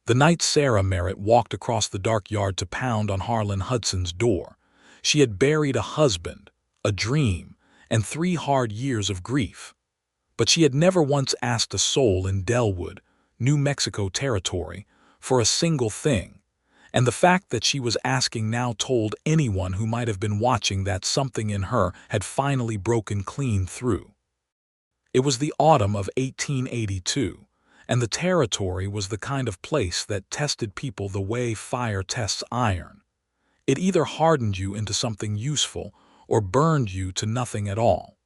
The night Sarah Merritt walked across the dark yard to pound on Harlan Hudson's door, she had buried a husband, a dream, and 3 hard years of grief. But she had never once asked a soul in Delwood, New Mexico territory, for a single thing, and the fact that she was asking now told anyone who might have been watching that something in her had finally broken clean through. It was the autumn of 1882, and the territory was the kind of place that tested people the way fire tests iron. It either hardened you into something useful or burned you to nothing at all.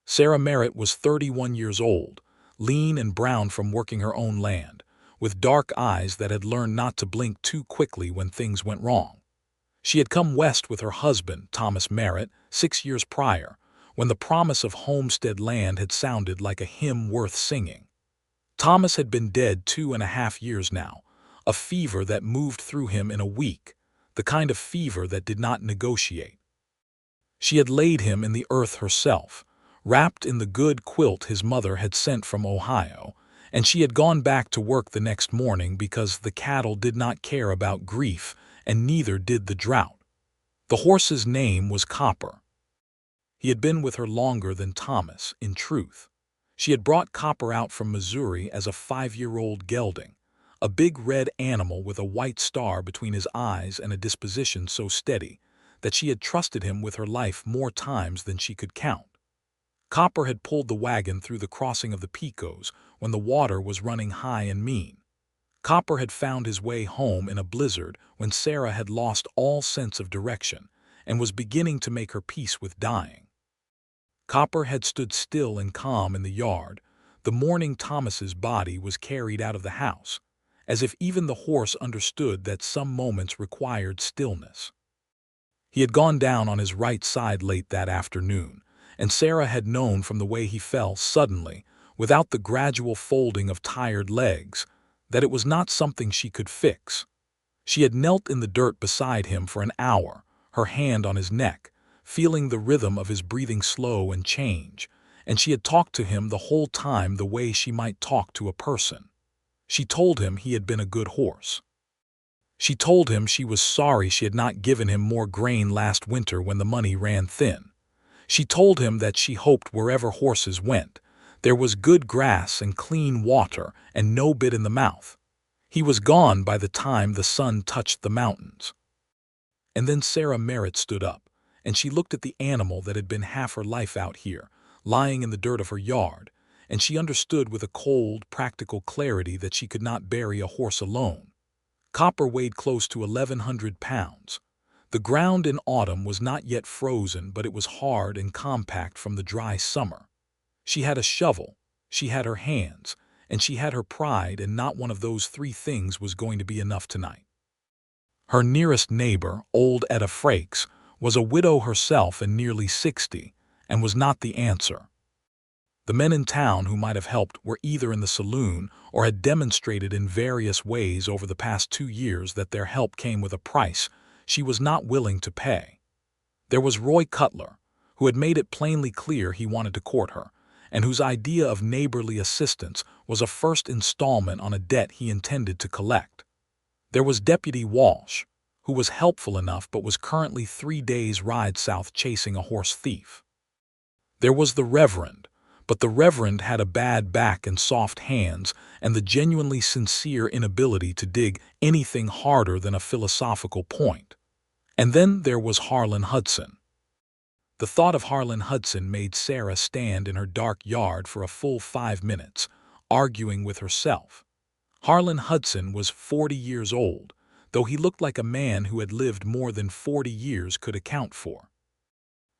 Sarah Merritt was 31 years old, lean and brown from working her own land, with dark eyes that had learned not to blink too quickly when things went wrong. She had come west with her husband, Thomas Merritt, 6 years prior, when the promise of homestead land had sounded like a hymn worth singing. Thomas had been dead 2.5 years now, a fever that moved through him in a week, the kind of fever that did not negotiate. She had laid him in the earth herself, wrapped in the good quilt his mother had sent from Ohio, and she had gone back to work the next morning because the cattle did not care about grief, and neither did the drought. The horse's name was Copper. He had been with her longer than Thomas, in truth. She had brought Copper out from Missouri as a 5-year-old gelding, a big red animal with a white star between his eyes and a disposition so steady that she had trusted him with her life more times than she could count. Copper had pulled the wagon through the crossing of the Pecos when the water was running high and mean. Copper had found his way home in a blizzard when Sarah had lost all sense of direction and was beginning to make her peace with dying. Copper had stood still and calm in the yard the morning Thomas's body was carried out of the house, as if even the horse understood that some moments required stillness. He had gone down on his right side late that afternoon, and Sarah had known from the way he fell suddenly, without the gradual folding of tired legs, that it was not something she could fix. She had knelt in the dirt beside him for an hour, her hand on his neck, feeling the rhythm of his breathing slow and change, and she had talked to him the whole time the way she might talk to a person. She told him he had been a good horse. She told him she was sorry she had not given him more grain last winter when the money ran thin. She told him that she hoped wherever horses went, there was good grass and clean water and no bit in the mouth. He was gone by the time the sun touched the mountains. And then Sarah Merritt stood up, and she looked at the animal that had been half her life out here, lying in the dirt of her yard, and she understood with a cold, practical clarity that she could not bury a horse alone. Copper weighed close to 1,100 pounds. The ground in autumn was not yet frozen, but it was hard and compact from the dry summer. She had a shovel, she had her hands, and she had her pride, and not one of those 3 things was going to be enough tonight. Her nearest neighbor, old Etta Frakes, was a widow herself and nearly 60, and was not the answer. The men in town who might have helped were either in the saloon or had demonstrated in various ways over the past 2 years that their help came with a price she was not willing to pay. There was Roy Cutler, who had made it plainly clear he wanted to court her, and whose idea of neighborly assistance was a first installment on a debt he intended to collect. There was Deputy Walsh, who was helpful enough but was currently 3 days' ride south chasing a horse thief. There was the Reverend, but the Reverend had a bad back and soft hands and the genuinely sincere inability to dig anything harder than a philosophical point. And then there was Harlan Hudson. The thought of Harlan Hudson made Sarah stand in her dark yard for a full 5 minutes, arguing with herself. Harlan Hudson was 40 years old, though he looked like a man who had lived more than 40 years could account for.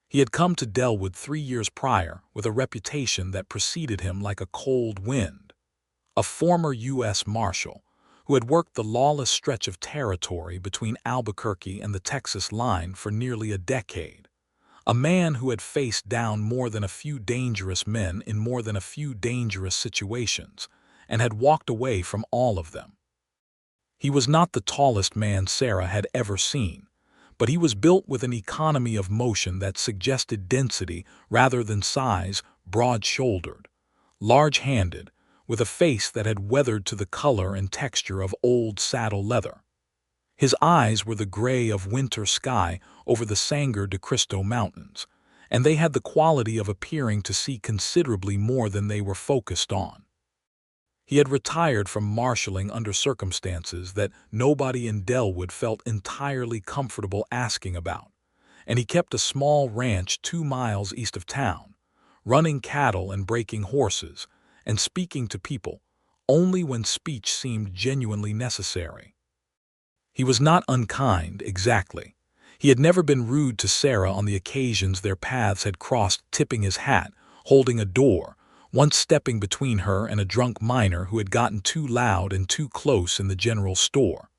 He had come to Delwood 3 years prior with a reputation that preceded him like a cold wind. A former U.S. Marshal, who had worked the lawless stretch of territory between Albuquerque and the Texas line for nearly a decade. A man who had faced down more than a few dangerous men in more than a few dangerous situations, and had walked away from all of them. He was not the tallest man Sarah had ever seen, but he was built with an economy of motion that suggested density rather than size, broad-shouldered, large-handed, with a face that had weathered to the color and texture of old saddle leather. His eyes were the gray of winter sky over the Sangre de Cristo Mountains, and they had the quality of appearing to see considerably more than they were focused on. He had retired from marshalling under circumstances that nobody in Delwood felt entirely comfortable asking about, and he kept a small ranch 2 miles east of town, running cattle and breaking horses, and speaking to people only when speech seemed genuinely necessary. He was not unkind, exactly. He had never been rude to Sarah on the occasions their paths had crossed, tipping his hat, holding a door, once stepping between her and a drunk miner who had gotten too loud and too close in the general store.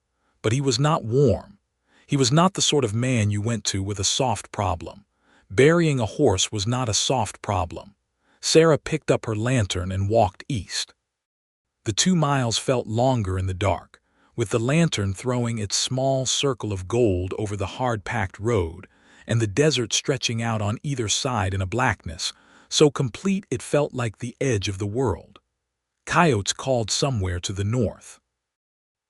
But he was not warm. He was not the sort of man you went to with a soft problem. Burying a horse was not a soft problem. Sarah picked up her lantern and walked east. The 2 miles felt longer in the dark, with the lantern throwing its small circle of gold over the hard-packed road, and the desert stretching out on either side in a blackness, so complete it felt like the edge of the world. Coyotes called somewhere to the north.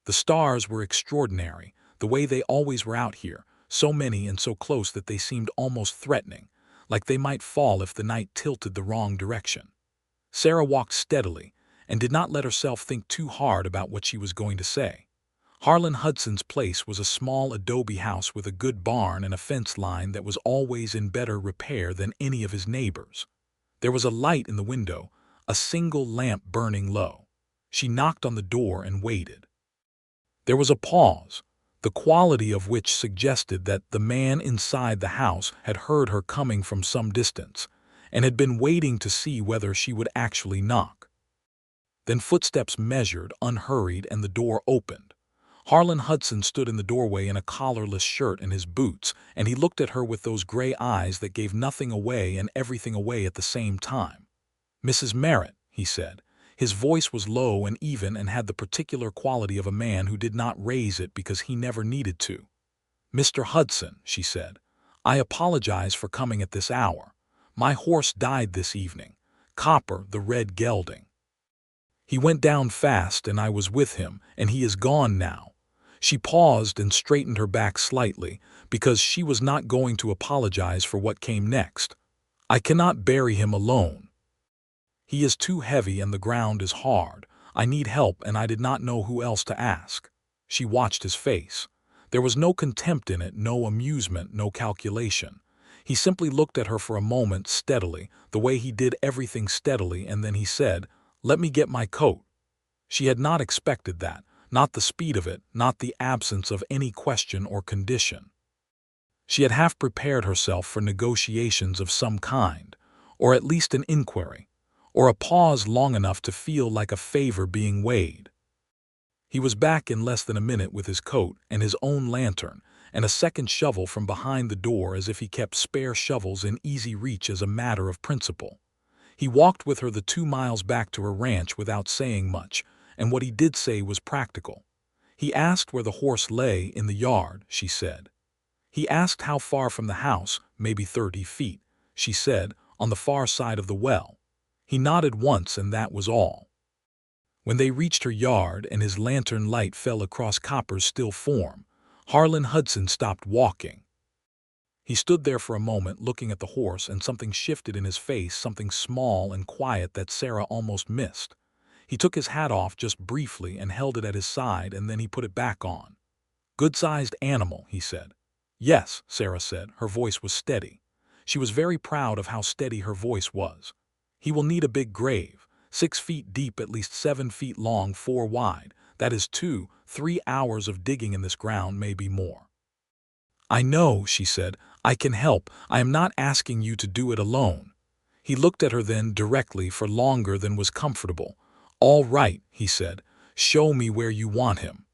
The stars were extraordinary, the way they always were out here, so many and so close that they seemed almost threatening, like they might fall if the night tilted the wrong direction. Sarah walked steadily, and did not let herself think too hard about what she was going to say. Harlan Hudson's place was a small adobe house with a good barn and a fence line that was always in better repair than any of his neighbors. There was a light in the window, a single lamp burning low. She knocked on the door and waited. There was a pause, the quality of which suggested that the man inside the house had heard her coming from some distance, and had been waiting to see whether she would actually knock. Then footsteps measured, unhurried, and the door opened. Harlan Hudson stood in the doorway in a collarless shirt and his boots, and he looked at her with those gray eyes that gave nothing away and everything away at the same time. "Mrs. Merritt," he said. His voice was low and even and had the particular quality of a man who did not raise it because he never needed to. "Mr. Hudson," she said, "I apologize for coming at this hour. My horse died this evening, Copper, the red gelding. He went down fast and I was with him, and he is gone now." She paused and straightened her back slightly, because she was not going to apologize for what came next. "I cannot bury him alone. He is too heavy and the ground is hard. I need help and I did not know who else to ask." She watched his face. There was no contempt in it, no amusement, no calculation. He simply looked at her for a moment steadily, the way he did everything steadily, and then he said, "Let me get my coat." She had not expected that, not the speed of it, not the absence of any question or condition. She had half prepared herself for negotiations of some kind, or at least an inquiry, or a pause long enough to feel like a favor being weighed. He was back in less than a minute with his coat and his own lantern, and a second shovel from behind the door, as if he kept spare shovels in easy reach as a matter of principle. He walked with her the 2 miles back to her ranch without saying much, and what he did say was practical. He asked where the horse lay in the yard, she said. He asked how far from the house, maybe 30 feet, she said, on the far side of the well. He nodded once and that was all. When they reached her yard and his lantern light fell across Copper's still form, Harlan Hudson stopped walking. He stood there for a moment looking at the horse, and something shifted in his face, something small and quiet that Sarah almost missed. He took his hat off just briefly and held it at his side, and then he put it back on. "Good-sized animal," he said. "Yes," Sarah said. Her voice was steady. She was very proud of how steady her voice was. "He will need a big grave, 6 feet deep, at least 7 feet long, 4 wide. That is 2-3 hours of digging in this ground, maybe more." "I know," she said. "I can help. I am not asking you to do it alone." He looked at her then directly for longer than was comfortable. "All right," he said. "Show me where you want him."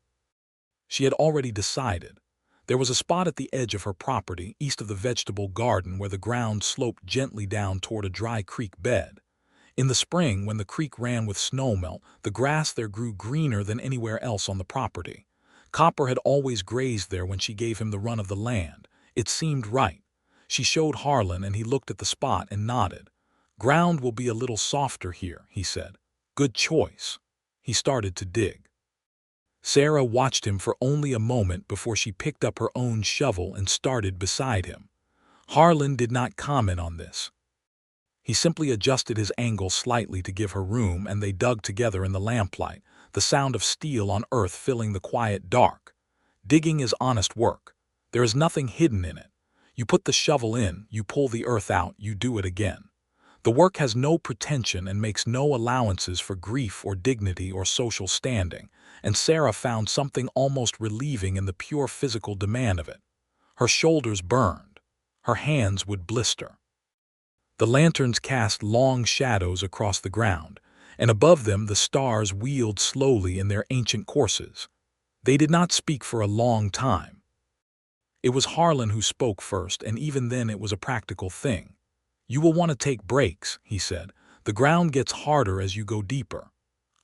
She had already decided. There was a spot at the edge of her property, east of the vegetable garden, where the ground sloped gently down toward a dry creek bed. In the spring, when the creek ran with snowmelt, the grass there grew greener than anywhere else on the property. Copper had always grazed there when she gave him the run of the land. It seemed right. She showed Harlan, and he looked at the spot and nodded. "Ground will be a little softer here," he said. Good choice. He started to dig. Sarah watched him for only a moment before she picked up her own shovel and started beside him. Harlan did not comment on this. He simply adjusted his angle slightly to give her room, and they dug together in the lamplight, the sound of steel on earth filling the quiet dark. Digging is honest work. There is nothing hidden in it. You put the shovel in, you pull the earth out, you do it again. The work has no pretension and makes no allowances for grief or dignity or social standing, and Sarah found something almost relieving in the pure physical demand of it. Her shoulders burned. Her hands would blister. The lanterns cast long shadows across the ground, and above them the stars wheeled slowly in their ancient courses. They did not speak for a long time. It was Harlan who spoke first, and even then it was a practical thing. "You will want to take breaks," he said. "The ground gets harder as you go deeper."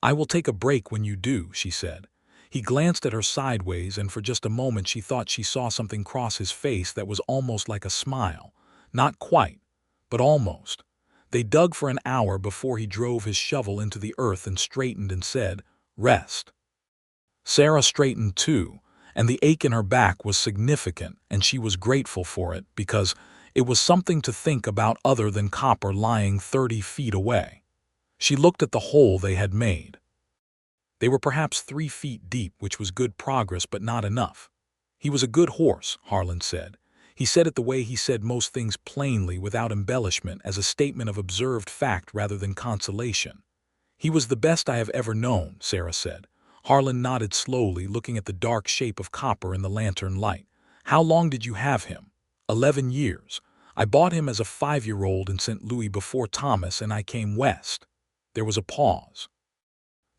"I will take a break when you do," she said. He glanced at her sideways, and for just a moment she thought she saw something cross his face that was almost like a smile. Not quite, but almost. They dug for an hour before he drove his shovel into the earth and straightened and said, "Rest." Sarah straightened too, and the ache in her back was significant, and she was grateful for it because it was something to think about other than copper lying 30 feet away. She looked at the hole they had made. They were perhaps 3 feet deep, which was good progress but not enough. "He was a good horse," Harlan said. He said it the way he said most things, plainly, without embellishment, as a statement of observed fact rather than consolation. "He was the best I have ever known," Sarah said. Harlan nodded slowly, looking at the dark shape of copper in the lantern light. "How long did you have him?" 11 years. I bought him as a 5-year-old in St. Louis before Thomas and I came west." There was a pause.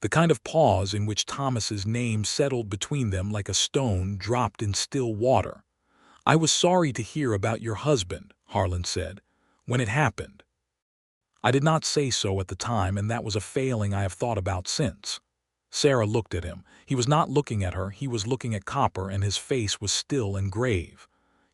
The kind of pause in which Thomas's name settled between them like a stone dropped in still water. "I was sorry to hear about your husband," Harlan said, "when it happened." "I did not say so at the time, and that was a failing I have thought about since." Sarah looked at him. He was not looking at her, he was looking at copper, and his face was still and grave.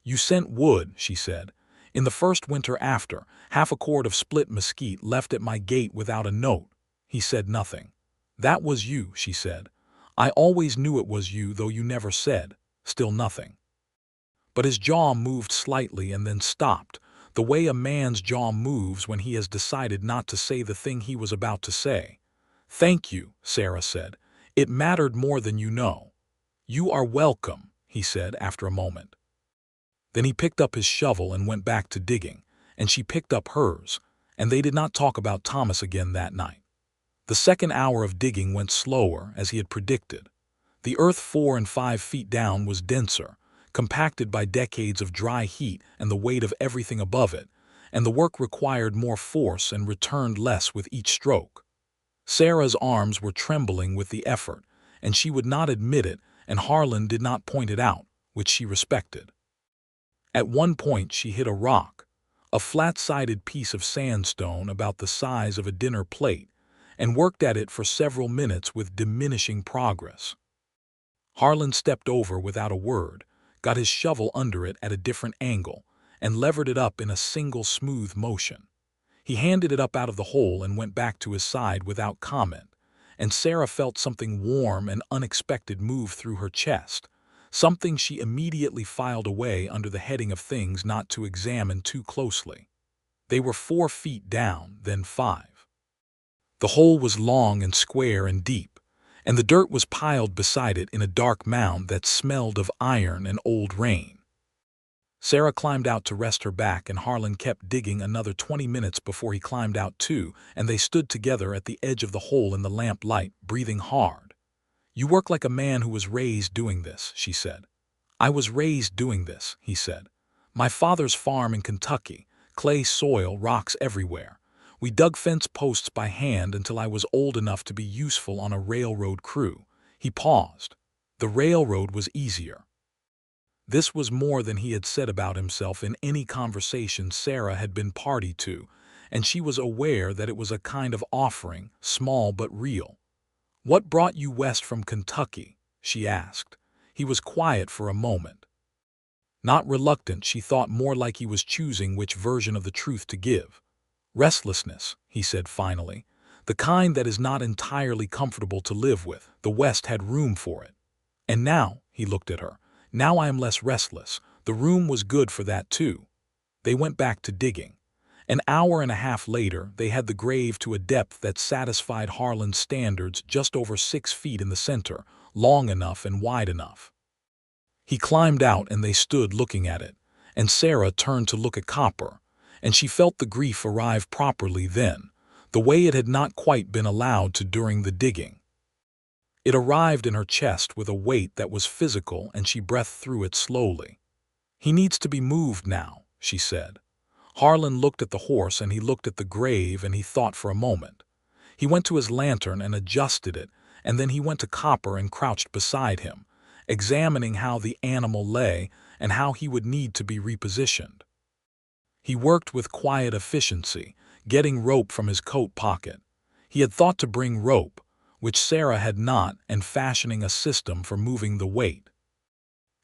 "You sent wood," she said. "In the first winter after, half a cord of split mesquite left at my gate without a note." He said nothing. "That was you," she said. "I always knew it was you, though you never said." Still nothing. But his jaw moved slightly and then stopped, the way a man's jaw moves when he has decided not to say the thing he was about to say. "Thank you," Sarah said. "It mattered more than you know." "You are welcome," he said after a moment. Then he picked up his shovel and went back to digging, and she picked up hers, and they did not talk about Thomas again that night. The second hour of digging went slower, as he had predicted. The earth 4 and 5 feet down was denser, compacted by decades of dry heat and the weight of everything above it, and the work required more force and returned less with each stroke. Sarah's arms were trembling with the effort, and she would not admit it, and Harlan did not point it out, which she respected. At one point she hit a rock, a flat-sided piece of sandstone about the size of a dinner plate, and worked at it for several minutes with diminishing progress. Harlan stepped over without a word, got his shovel under it at a different angle, and levered it up in a single smooth motion. He handed it up out of the hole and went back to his side without comment, and Sarah felt something warm and unexpected move through her chest, something she immediately filed away under the heading of things not to examine too closely. They were 4 feet down, then 5. The hole was long and square and deep, and the dirt was piled beside it in a dark mound that smelled of iron and old rain. Sarah climbed out to rest her back, and Harlan kept digging another 20 minutes before he climbed out too, and they stood together at the edge of the hole in the lamp light, breathing hard. "You work like a man who was raised doing this," she said. "I was raised doing this," he said. "My father's farm in Kentucky, clay soil, rocks everywhere. We dug fence posts by hand until I was old enough to be useful on a railroad crew." He paused. The railroad was easier. This was more than he had said about himself in any conversation Sarah had been party to, and she was aware that it was a kind of offering, small but real. "What brought you west from Kentucky?" she asked. He was quiet for a moment. Not reluctant, she thought, more like he was choosing which version of the truth to give. "Restlessness," he said finally. the kind that is not entirely comfortable to live with. The West had room for it. And now, he looked at her, now I am less restless. The room was good for that too. They went back to digging. An hour and a half later, they had the grave to a depth that satisfied Harlan's standards, just over 6 feet in the center, long enough and wide enough. He climbed out and they stood looking at it, and Sarah turned to look at Copper, and she felt the grief arrive properly then, the way it had not quite been allowed to during the digging. It arrived in her chest with a weight that was physical, and she breathed through it slowly. "He needs to be moved now," she said. Harlan looked at the horse and he looked at the grave and he thought for a moment. He went to his lantern and adjusted it, and then he went to Copper and crouched beside him, examining how the animal lay and how he would need to be repositioned. He worked with quiet efficiency, getting rope from his coat pocket. He had thought to bring rope, which Sarah had not, and fashioning a system for moving the weight.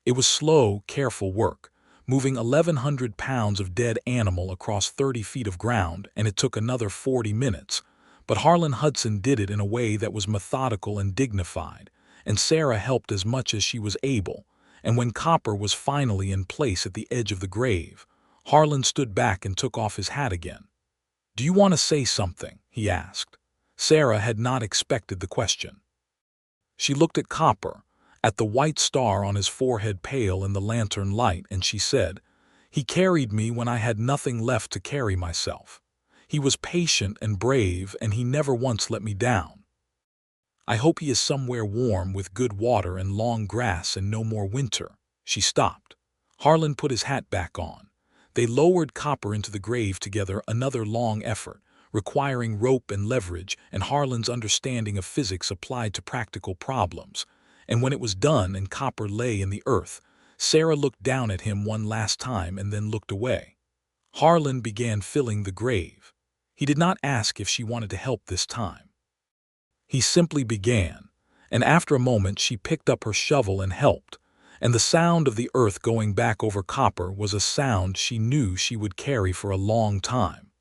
It was slow, careful work, moving 1,100 pounds of dead animal across 30 feet of ground, and it took another 40 minutes. But Harlan Hudson did it in a way that was methodical and dignified, and Sarah helped as much as she was able, and when Copper was finally in place at the edge of the grave, Harlan stood back and took off his hat again. "Do you want to say something?" he asked. Sarah had not expected the question. She looked at Copper, at the white star on his forehead pale in the lantern light, and she said, "He carried me when I had nothing left to carry myself. He was patient and brave, and he never once let me down. I hope he is somewhere warm with good water and long grass and no more winter." She stopped. Harlan put his hat back on. They lowered Copper into the grave together, another long effort, requiring rope and leverage and Harlan's understanding of physics applied to practical problems. And when it was done and Copper lay in the earth, Sarah looked down at him one last time and then looked away. Harlan began filling the grave. He did not ask if she wanted to help this time. He simply began, and after a moment she picked up her shovel and helped, and the sound of the earth going back over Copper was a sound she knew she would carry for a long time.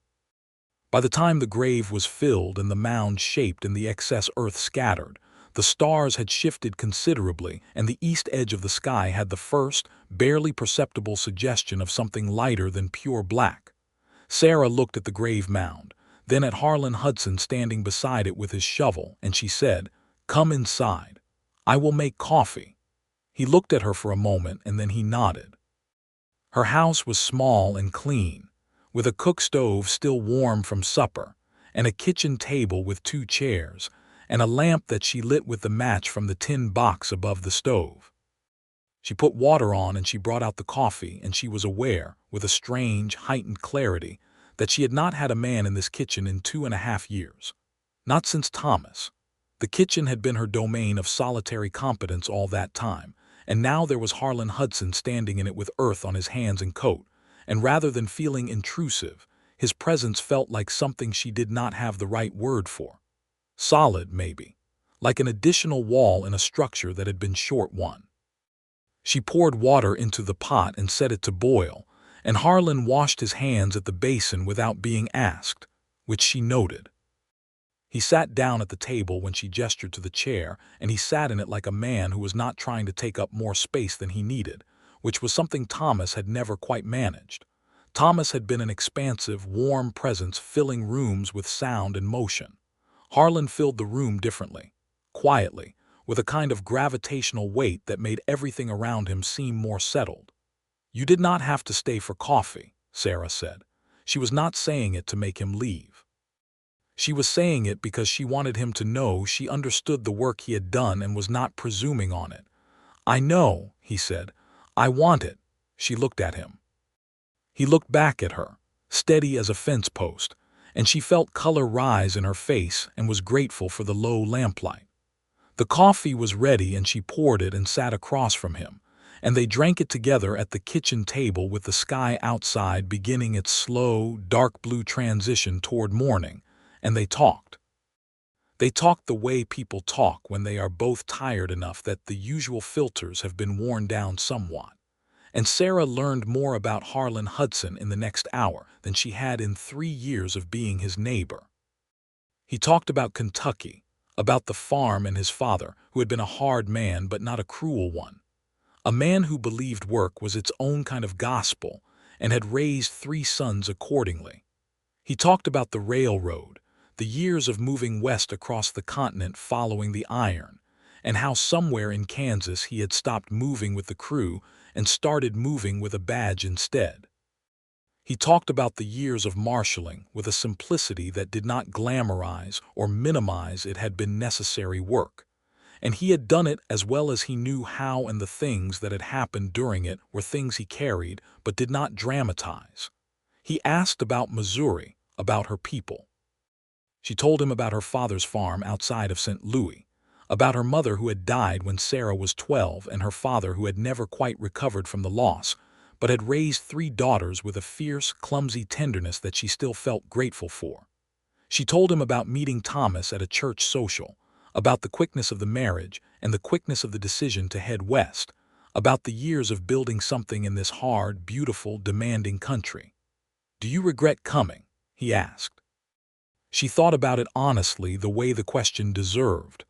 By the time the grave was filled and the mound shaped and the excess earth scattered, the stars had shifted considerably, and the east edge of the sky had the first, barely perceptible suggestion of something lighter than pure black. Sarah looked at the grave mound, then at Harlan Hudson standing beside it with his shovel, and she said, "Come inside. I will make coffee." He looked at her for a moment and then he nodded. Her house was small and clean, with a cook stove still warm from supper, and a kitchen table with 2 chairs, and a lamp that she lit with the match from the tin box above the stove. She put water on and she brought out the coffee, and she was aware, with a strange, heightened clarity, that she had not had a man in this kitchen in 2.5 years. Not since Thomas. The kitchen had been her domain of solitary competence all that time, and now there was Harlan Hudson standing in it with earth on his hands and coat, and rather than feeling intrusive, his presence felt like something she did not have the right word for. Solid, maybe, like an additional wall in a structure that had been short one. She poured water into the pot and set it to boil, and Harlan washed his hands at the basin without being asked, which she noted. He sat down at the table when she gestured to the chair, and he sat in it like a man who was not trying to take up more space than he needed, which was something Thomas had never quite managed. Thomas had been an expansive, warm presence filling rooms with sound and motion. Harlan filled the room differently, quietly, with a kind of gravitational weight that made everything around him seem more settled. "You did not have to stay for coffee," Sarah said. She was not saying it to make him leave. She was saying it because she wanted him to know she understood the work he had done and was not presuming on it. "I know," he said. "I want it." She looked at him. He looked back at her, steady as a fence post, and she felt color rise in her face and was grateful for the low lamplight. The coffee was ready and she poured it and sat across from him, and they drank it together at the kitchen table with the sky outside beginning its slow, dark blue transition toward morning, and they talked. They talked the way people talk when they are both tired enough that the usual filters have been worn down somewhat. And Sarah learned more about Harlan Hudson in the next hour than she had in 3 years of being his neighbor. He talked about Kentucky, about the farm and his father, who had been a hard man but not a cruel one, a man who believed work was its own kind of gospel and had raised 3 sons accordingly. He talked about the railroad, the years of moving west across the continent following the iron, and how somewhere in Kansas he had stopped moving with the crew and started moving with a badge instead. He talked about the years of marshaling with a simplicity that did not glamorize or minimize it had been necessary work, and he had done it as well as he knew how, and the things that had happened during it were things he carried but did not dramatize. He asked about Missouri, about her people. She told him about her father's farm outside of St. Louis, about her mother who had died when Sarah was 12 and her father who had never quite recovered from the loss, but had raised 3 daughters with a fierce, clumsy tenderness that she still felt grateful for. She told him about meeting Thomas at a church social, about the quickness of the marriage and the quickness of the decision to head west, about the years of building something in this hard, beautiful, demanding country. "Do you regret coming?" he asked. She thought about it honestly, the way the question deserved.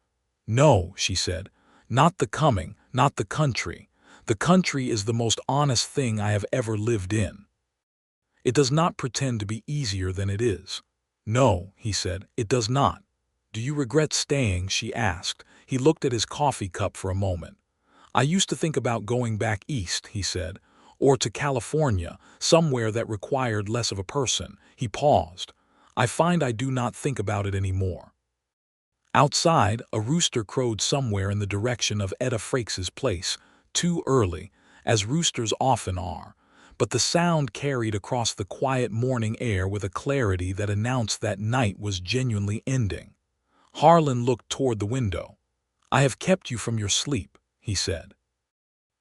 "No," she said, "not the coming, not the country. The country is the most honest thing I have ever lived in. It does not pretend to be easier than it is." "No," he said, "it does not." "Do you regret staying?" she asked. He looked at his coffee cup for a moment. "I used to think about going back east," he said, "or to California, somewhere that required less of a person." He paused. "I find I do not think about it anymore." Outside, a rooster crowed somewhere in the direction of Etta Frakes's place, too early, as roosters often are, but the sound carried across the quiet morning air with a clarity that announced that night was genuinely ending. Harlan looked toward the window. "I have kept you from your sleep," he said.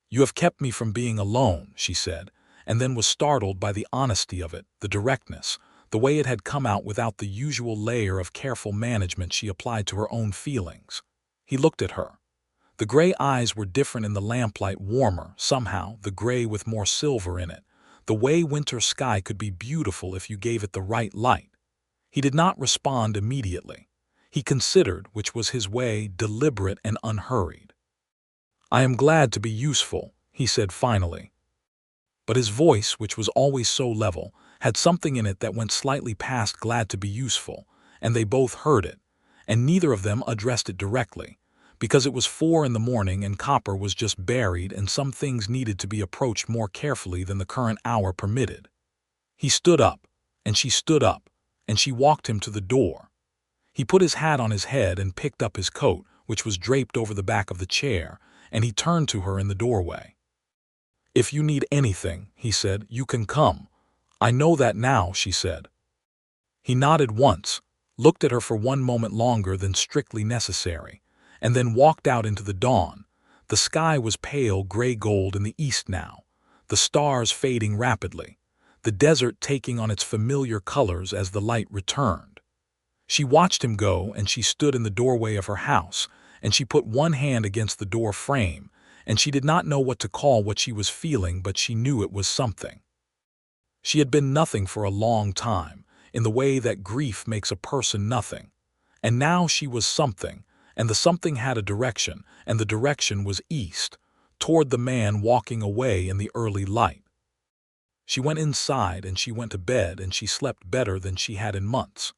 "You have kept me from being alone," she said, and then was startled by the honesty of it, the directness, the way it had come out without the usual layer of careful management she applied to her own feelings. He looked at her. The gray eyes were different in the lamplight, warmer, somehow, the gray with more silver in it, the way winter sky could be beautiful if you gave it the right light. He did not respond immediately. He considered, which was his way, deliberate and unhurried. "I am glad to be useful," he said finally. But his voice, which was always so level, had something in it that went slightly past glad to be useful, and they both heard it, and neither of them addressed it directly, because it was 4 in the morning and copper was just buried and some things needed to be approached more carefully than the current hour permitted. He stood up, and she stood up, and she walked him to the door. He put his hat on his head and picked up his coat, which was draped over the back of the chair, and he turned to her in the doorway. "If you need anything," he said, "you can come." "I know that now," she said. He nodded once, looked at her for one moment longer than strictly necessary, and then walked out into the dawn. The sky was pale gray gold in the east now, the stars fading rapidly, the desert taking on its familiar colors as the light returned. She watched him go, and she stood in the doorway of her house, and she put one hand against the door frame, and she did not know what to call what she was feeling, but she knew it was something. She had been nothing for a long time, in the way that grief makes a person nothing, and now she was something, and the something had a direction, and the direction was east, toward the man walking away in the early light. She went inside, and she went to bed, and she slept better than she had in months.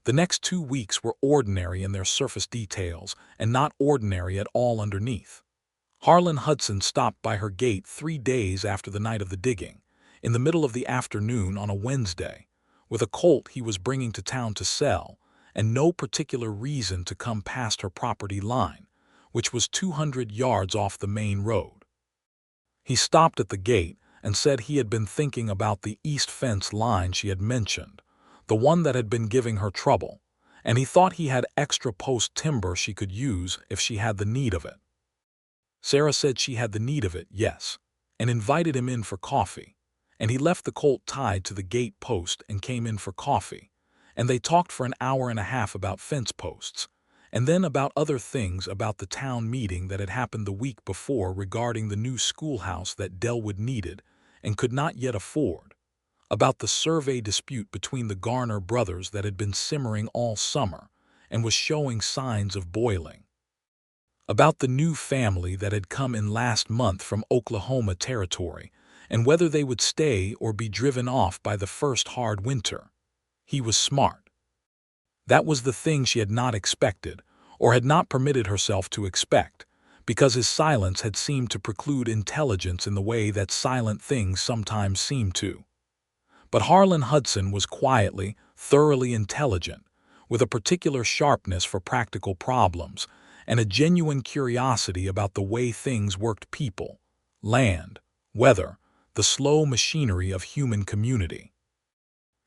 The next 2 weeks were ordinary in their surface details, and not ordinary at all underneath. Harlan Hudson stopped by her gate 3 days after the night of the digging, in the middle of the afternoon on a Wednesday, with a colt he was bringing to town to sell, and no particular reason to come past her property line, which was 200 yards off the main road. He stopped at the gate and said he had been thinking about the east fence line she had mentioned, the one that had been giving her trouble, and he thought he had extra post timber she could use if she had the need of it. Sarah said she had the need of it, yes, and invited him in for coffee, and he left the colt tied to the gate post and came in for coffee, and they talked for an hour and a half about fence posts, and then about other things, about the town meeting that had happened the week before regarding the new schoolhouse that Delwood needed and could not yet afford, about the survey dispute between the Garner brothers that had been simmering all summer, and was showing signs of boiling. About the new family that had come in last month from Oklahoma Territory, and whether they would stay or be driven off by the first hard winter. He was smart. That was the thing she had not expected, or had not permitted herself to expect, because his silence had seemed to preclude intelligence in the way that silent things sometimes seem to. But Harlan Hudson was quietly, thoroughly intelligent, with a particular sharpness for practical problems, and a genuine curiosity about the way things worked: people, land, weather, the slow machinery of human community.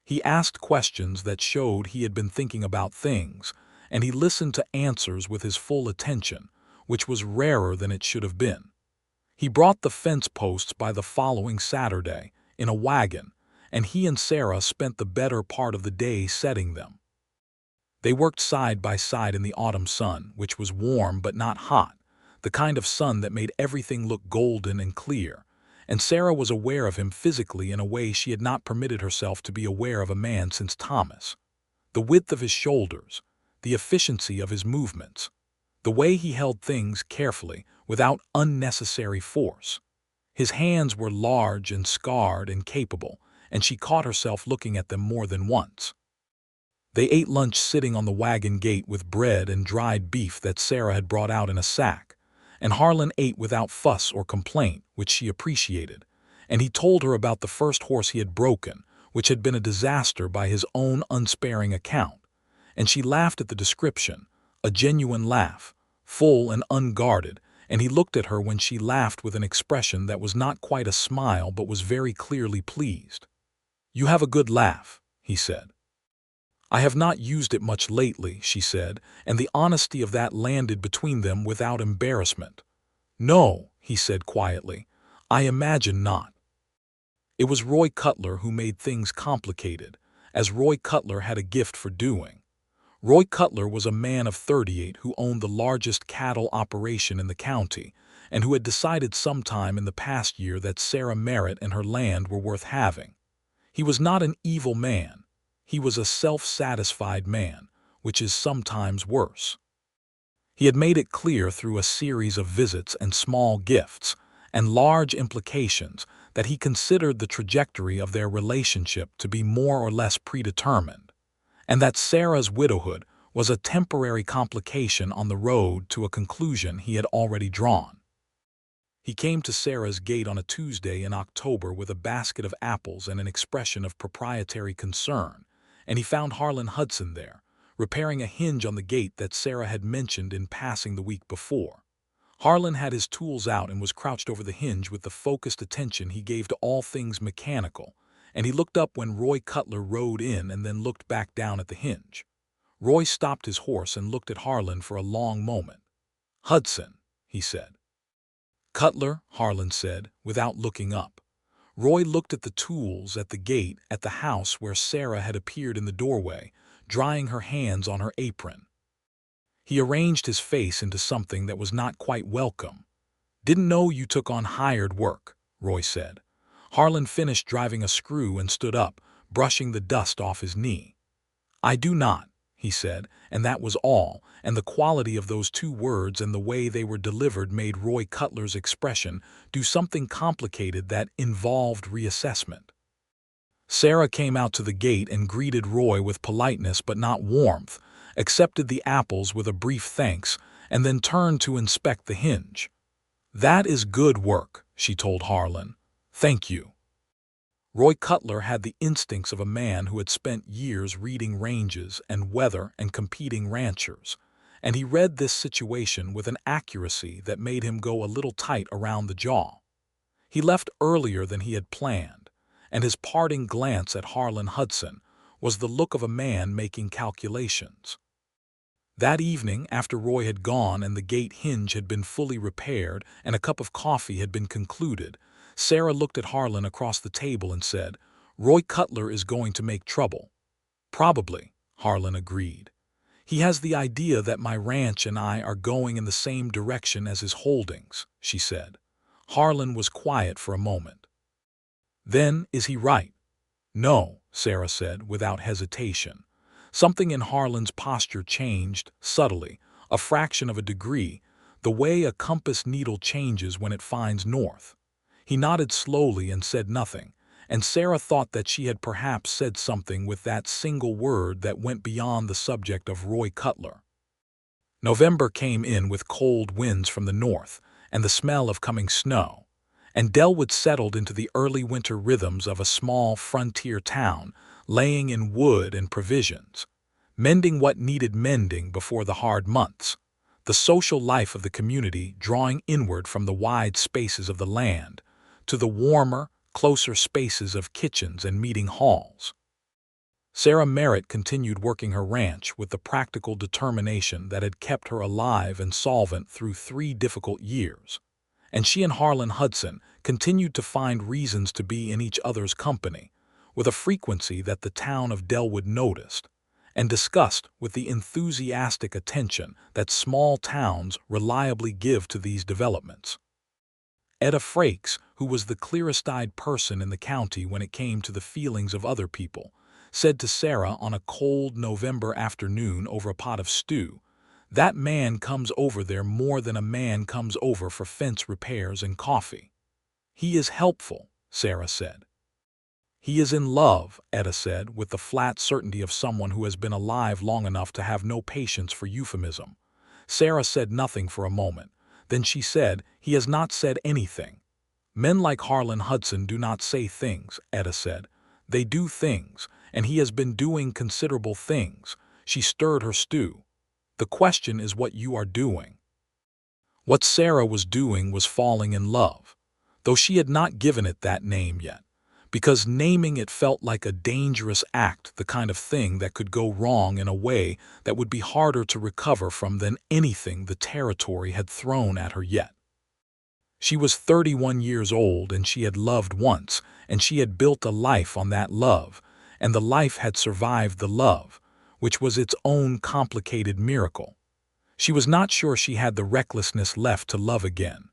He asked questions that showed he had been thinking about things, and he listened to answers with his full attention, which was rarer than it should have been. He brought the fence posts by the following Saturday, in a wagon, and he and Sarah spent the better part of the day setting them. They worked side by side in the autumn sun, which was warm but not hot, the kind of sun that made everything look golden and clear, and Sarah was aware of him physically in a way she had not permitted herself to be aware of a man since Thomas. The width of his shoulders, the efficiency of his movements, the way he held things carefully, without unnecessary force. His hands were large and scarred and capable, and she caught herself looking at them more than once. They ate lunch sitting on the wagon gate with bread and dried beef that Sarah had brought out in a sack, and Harlan ate without fuss or complaint, which she appreciated, and he told her about the first horse he had broken, which had been a disaster by his own unsparing account, and she laughed at the description, a genuine laugh, full and unguarded, and he looked at her when she laughed with an expression that was not quite a smile but was very clearly pleased. "You have a good laugh," he said. "I have not used it much lately," she said, and the honesty of that landed between them without embarrassment. "No," he said quietly, "I imagine not." It was Roy Cutler who made things complicated, as Roy Cutler had a gift for doing. Roy Cutler was a man of 38 who owned the largest cattle operation in the county, and who had decided sometime in the past year that Sarah Merritt and her land were worth having. He was not an evil man. He was a self-satisfied man, which is sometimes worse. He had made it clear through a series of visits and small gifts, and large implications, that he considered the trajectory of their relationship to be more or less predetermined, and that Sarah's widowhood was a temporary complication on the road to a conclusion he had already drawn. He came to Sarah's gate on a Tuesday in October with a basket of apples and an expression of proprietary concern, and he found Harlan Hudson there, repairing a hinge on the gate that Sarah had mentioned in passing the week before. Harlan had his tools out and was crouched over the hinge with the focused attention he gave to all things mechanical, and he looked up when Roy Cutler rode in and then looked back down at the hinge. Roy stopped his horse and looked at Harlan for a long moment. "Hudson," he said. "Cutler," Harlan said, without looking up. Roy looked at the tools, at the gate, at the house where Sarah had appeared in the doorway, drying her hands on her apron. He arranged his face into something that was not quite welcome. "Didn't know you took on hired work," Roy said. Harlan finished driving a screw and stood up, brushing the dust off his knee. "I do not," he said, and that was all, and the quality of those two words and the way they were delivered made Roy Cutler's expression do something complicated that involved reassessment. Sarah came out to the gate and greeted Roy with politeness but not warmth, accepted the apples with a brief thanks, and then turned to inspect the hinge. "That is good work," she told Harlan. "Thank you." Roy Cutler had the instincts of a man who had spent years reading ranges and weather and competing ranchers, and he read this situation with an accuracy that made him go a little tight around the jaw. He left earlier than he had planned, and his parting glance at Harlan Hudson was the look of a man making calculations. That evening, after Roy had gone and the gate hinge had been fully repaired and a cup of coffee had been concluded, Sarah looked at Harlan across the table and said, "Roy Cutler is going to make trouble." "Probably," Harlan agreed. "He has the idea that my ranch and I are going in the same direction as his holdings," she said. Harlan was quiet for a moment. "Then, is he right?" "No," Sarah said without hesitation. Something in Harlan's posture changed, subtly, a fraction of a degree, the way a compass needle changes when it finds north. He nodded slowly and said nothing, and Sarah thought that she had perhaps said something with that single word that went beyond the subject of Roy Cutler. November came in with cold winds from the north and the smell of coming snow, and Delwood settled into the early winter rhythms of a small frontier town, laying in wood and provisions, mending what needed mending before the hard months, the social life of the community drawing inward from the wide spaces of the land to the warmer, closer spaces of kitchens and meeting halls. Sarah Merritt continued working her ranch with the practical determination that had kept her alive and solvent through 3 difficult years, and she and Harlan Hudson continued to find reasons to be in each other's company, with a frequency that the town of Delwood noticed, and discussed with the enthusiastic attention that small towns reliably give to these developments. Etta Frakes, who was the clearest-eyed person in the county when it came to the feelings of other people, said to Sarah on a cold November afternoon over a pot of stew, "That man comes over there more than a man comes over for fence repairs and coffee." "He is helpful," Sarah said. "He is in love," Etta said, with the flat certainty of someone who has been alive long enough to have no patience for euphemism. Sarah said nothing for a moment. Then she said, "He has not said anything." "Men like Harlan Hudson do not say things," Etta said. "They do things, and he has been doing considerable things." She stirred her stew. "The question is what you are doing." What Sarah was doing was falling in love, though she had not given it that name yet, because naming it felt like a dangerous act, the kind of thing that could go wrong in a way that would be harder to recover from than anything the territory had thrown at her yet. She was 31 years old, and she had loved once, and she had built a life on that love, and the life had survived the love, which was its own complicated miracle. She was not sure she had the recklessness left to love again,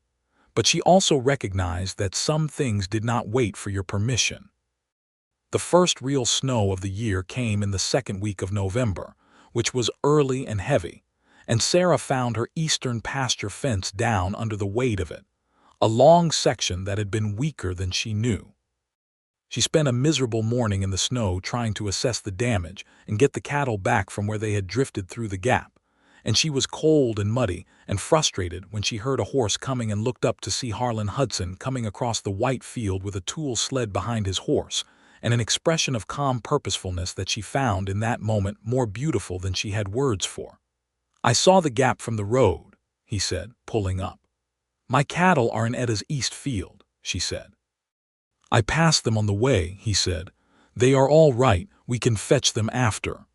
but she also recognized that some things did not wait for your permission. The first real snow of the year came in the second week of November, which was early and heavy, and Sarah found her eastern pasture fence down under the weight of it, a long section that had been weaker than she knew. She spent a miserable morning in the snow trying to assess the damage and get the cattle back from where they had drifted through the gap, and she was cold and muddy and frustrated when she heard a horse coming and looked up to see Harlan Hudson coming across the white field with a tool sled behind his horse, and an expression of calm purposefulness that she found in that moment more beautiful than she had words for. "I saw the gap from the road," he said, pulling up. "My cattle are in Etta's east field," she said. "I passed them on the way," he said. "They are all right, we can fetch them after."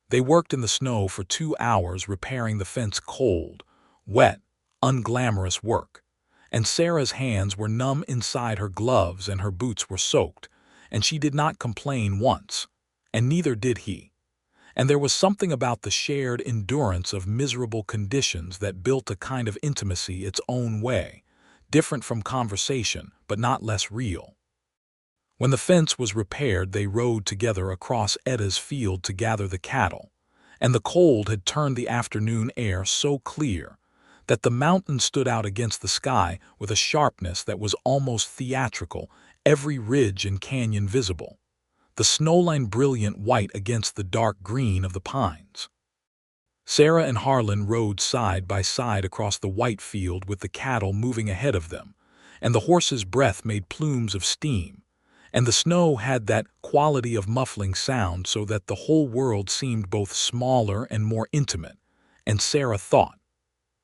They worked in the snow for 2 hours repairing the fence, cold, wet, unglamorous work, and Sarah's hands were numb inside her gloves and her boots were soaked, and she did not complain once, and neither did he. And there was something about the shared endurance of miserable conditions that built a kind of intimacy its own way, different from conversation, but not less real. When the fence was repaired, they rode together across Etta's field to gather the cattle, and the cold had turned the afternoon air so clear that the mountains stood out against the sky with a sharpness that was almost theatrical, every ridge and canyon visible, the snowline brilliant white against the dark green of the pines. Sarah and Harlan rode side by side across the white field with the cattle moving ahead of them, and the horse's breath made plumes of steam, and the snow had that quality of muffling sound so that the whole world seemed both smaller and more intimate, and Sarah thought,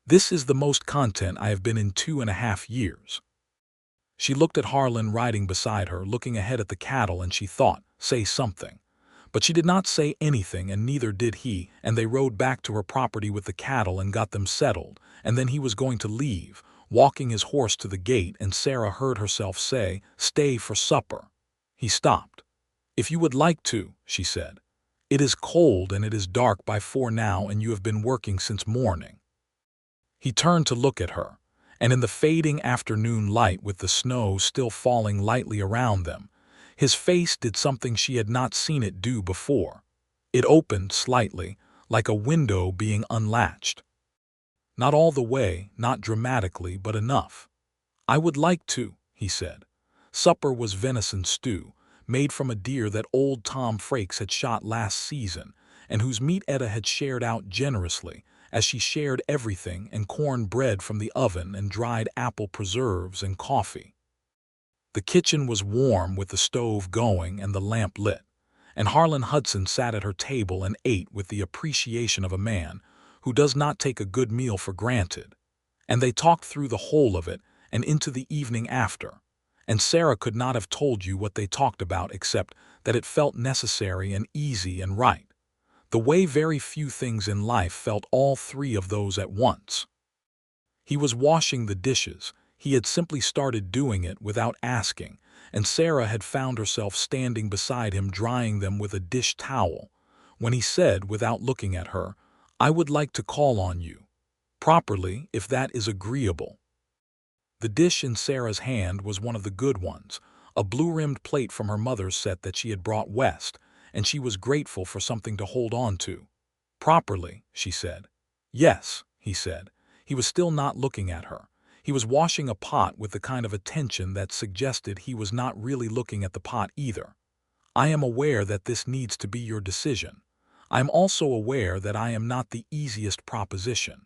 "This is the most content I have been in 2.5 years." She looked at Harlan riding beside her, looking ahead at the cattle, and she thought, "Say something." But she did not say anything, and neither did he, and they rode back to her property with the cattle and got them settled, and then he was going to leave, walking his horse to the gate, and Sarah heard herself say, "Stay for supper." He stopped. "If you would like to," she said. "It is cold and it is dark by 4 now, and you have been working since morning." He turned to look at her, and in the fading afternoon light, with the snow still falling lightly around them, his face did something she had not seen it do before. It opened slightly, like a window being unlatched. Not all the way, not dramatically, but enough. "I would like to," he said. Supper was venison stew, made from a deer that old Tom Frakes had shot last season, and whose meat Etta had shared out generously, as she shared everything, and corn bread from the oven and dried apple preserves and coffee. The kitchen was warm with the stove going and the lamp lit, and Harlan Hudson sat at her table and ate with the appreciation of a man who does not take a good meal for granted. And they talked through the whole of it and into the evening after, and Sarah could not have told you what they talked about except that it felt necessary and easy and right, the way very few things in life felt all three of those at once. He was washing the dishes. He had simply started doing it without asking, and Sarah had found herself standing beside him drying them with a dish towel, when he said, without looking at her, "I would like to call on you properly, if that is agreeable." The dish in Sarah's hand was one of the good ones, a blue-rimmed plate from her mother's set that she had brought west, and she was grateful for something to hold on to. "Properly," she said. "Yes," he said. He was still not looking at her. He was washing a pot with the kind of attention that suggested he was not really looking at the pot either. "I am aware that this needs to be your decision. I am also aware that I am not the easiest proposition.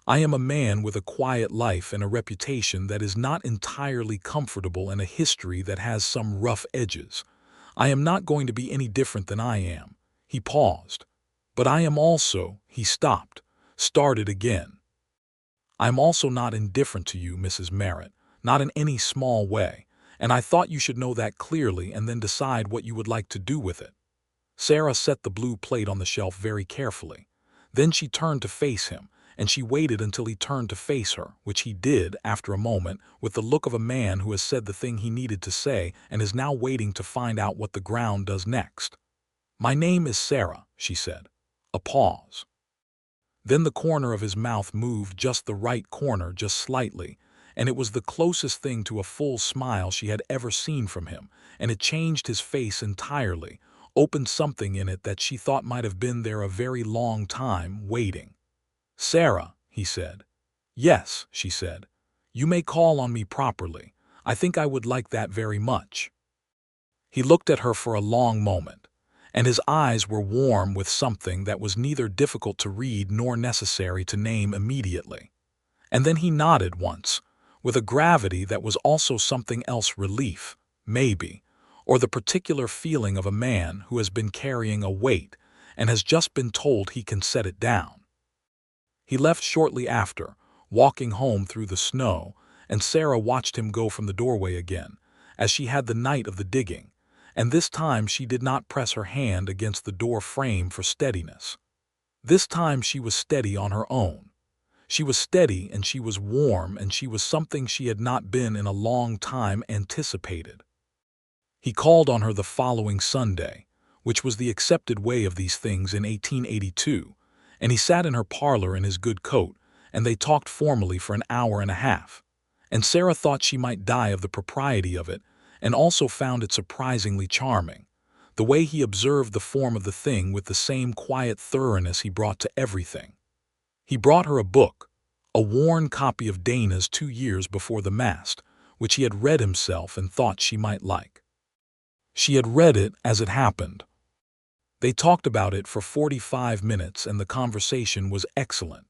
I am a man with a quiet life and a reputation that is not entirely comfortable and a history that has some rough edges. I am not going to be any different than I am." He paused. "But I am also," he stopped, started again. "I am also not indifferent to you, Mrs. Merritt, not in any small way, and I thought you should know that clearly and then decide what you would like to do with it." Sarah set the blue plate on the shelf very carefully. Then she turned to face him, and she waited until he turned to face her, which he did, after a moment, with the look of a man who has said the thing he needed to say and is now waiting to find out what the ground does next. "My name is Sarah," she said. A pause. Then the corner of his mouth moved just the right corner, just slightly, and it was the closest thing to a full smile she had ever seen from him, and it changed his face entirely, opened something in it that she thought might have been there a very long time, waiting. "Sarah," he said. "Yes," she said. "You may call on me properly. I think I would like that very much." He looked at her for a long moment, and his eyes were warm with something that was neither difficult to read nor necessary to name immediately. And then he nodded once, with a gravity that was also something else, relief, maybe, or the particular feeling of a man who has been carrying a weight and has just been told he can set it down. He left shortly after, walking home through the snow, and Sarah watched him go from the doorway again, as she had the night of the digging, and this time she did not press her hand against the door frame for steadiness. This time she was steady on her own. She was steady and she was warm and she was something she had not been in a long time anticipated. He called on her the following Sunday, which was the accepted way of these things in 1882, and he sat in her parlor in his good coat, and they talked formally for an hour and a half, and Sarah thought she might die of the propriety of it, and also found it surprisingly charming, the way he observed the form of the thing with the same quiet thoroughness he brought to everything. He brought her a book, a worn copy of Dana's 2 years before the mast, which he had read himself and thought she might like. She had read it as it happened. They talked about it for 45 minutes and the conversation was excellent,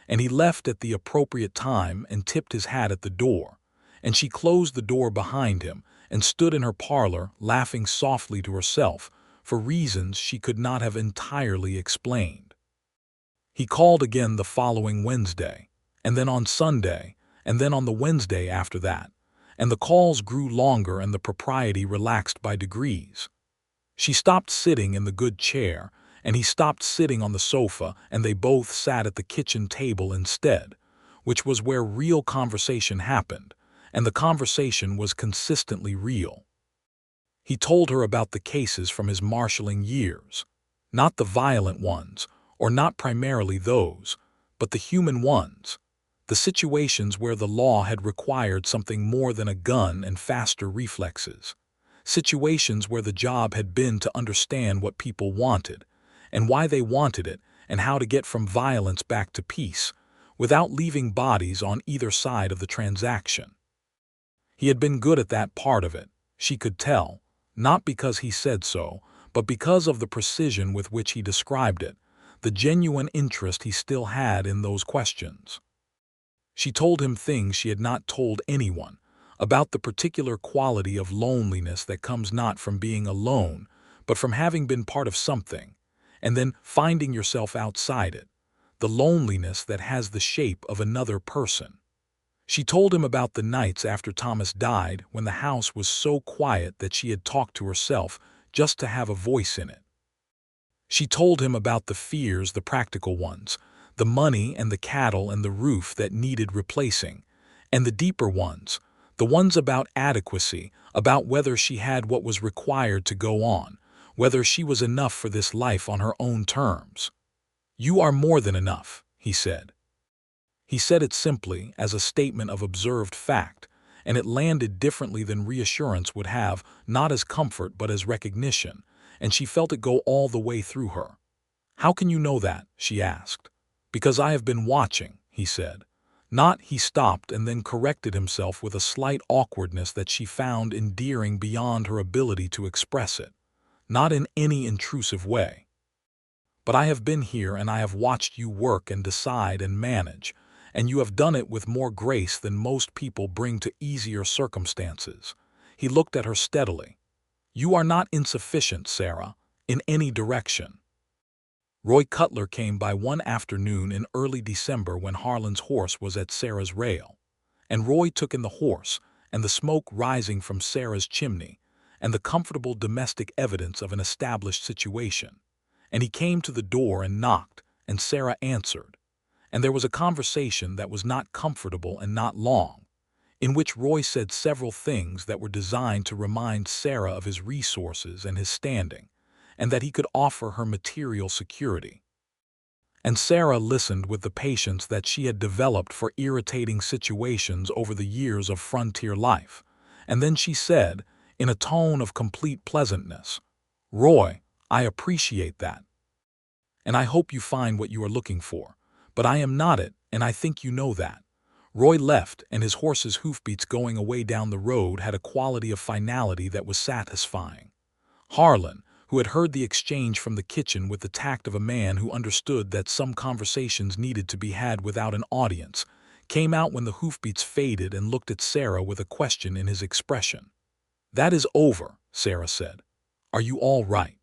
and he left at the appropriate time and tipped his hat at the door, and she closed the door behind him and stood in her parlor laughing softly to herself for reasons she could not have entirely explained. He called again the following Wednesday, and then on Sunday, and then on the Wednesday after that, and the calls grew longer and the propriety relaxed by degrees. She stopped sitting in the good chair, and he stopped sitting on the sofa, and they both sat at the kitchen table instead, which was where real conversation happened, and the conversation was consistently real. He told her about the cases from his marshalling years, not the violent ones, or not primarily those, but the human ones, the situations where the law had required something more than a gun and faster reflexes. Situations where the job had been to understand what people wanted and why they wanted it, and how to get from violence back to peace, without leaving bodies on either side of the transaction. He had been good at that part of it, she could tell, not because he said so, but because of the precision with which he described it, the genuine interest he still had in those questions. She told him things she had not told anyone, about the particular quality of loneliness that comes not from being alone, but from having been part of something, and then finding yourself outside it, the loneliness that has the shape of another person. She told him about the nights after Thomas died when the house was so quiet that she had talked to herself just to have a voice in it. She told him about the fears, the practical ones, the money and the cattle and the roof that needed replacing, and the deeper ones, the ones about adequacy, about whether she had what was required to go on, whether she was enough for this life on her own terms. "You are more than enough," he said. He said it simply, as a statement of observed fact, and it landed differently than reassurance would have, not as comfort but as recognition, and she felt it go all the way through her. "How can you know that?" she asked. "Because I have been watching," he said. Not, he stopped and then corrected himself with a slight awkwardness that she found endearing beyond her ability to express it. Not in any intrusive way. "But I have been here and I have watched you work and decide and manage, and you have done it with more grace than most people bring to easier circumstances." He looked at her steadily. "You are not insufficient, Sarah, in any direction." Roy Cutler came by one afternoon in early December when Harlan's horse was at Sarah's rail, and Roy took in the horse and the smoke rising from Sarah's chimney and the comfortable domestic evidence of an established situation, and he came to the door and knocked, and Sarah answered, and there was a conversation that was not comfortable and not long, in which Roy said several things that were designed to remind Sarah of his resources and his standing, and that he could offer her material security. And Sarah listened with the patience that she had developed for irritating situations over the years of frontier life, and then she said, in a tone of complete pleasantness, "Roy, I appreciate that. And I hope you find what you are looking for, but I am not it, and I think you know that." Roy left, and his horse's hoofbeats going away down the road had a quality of finality that was satisfying. Harlan, who had heard the exchange from the kitchen with the tact of a man who understood that some conversations needed to be had without an audience, came out when the hoofbeats faded and looked at Sarah with a question in his expression. "That is over," Sarah said. "Are you all right?"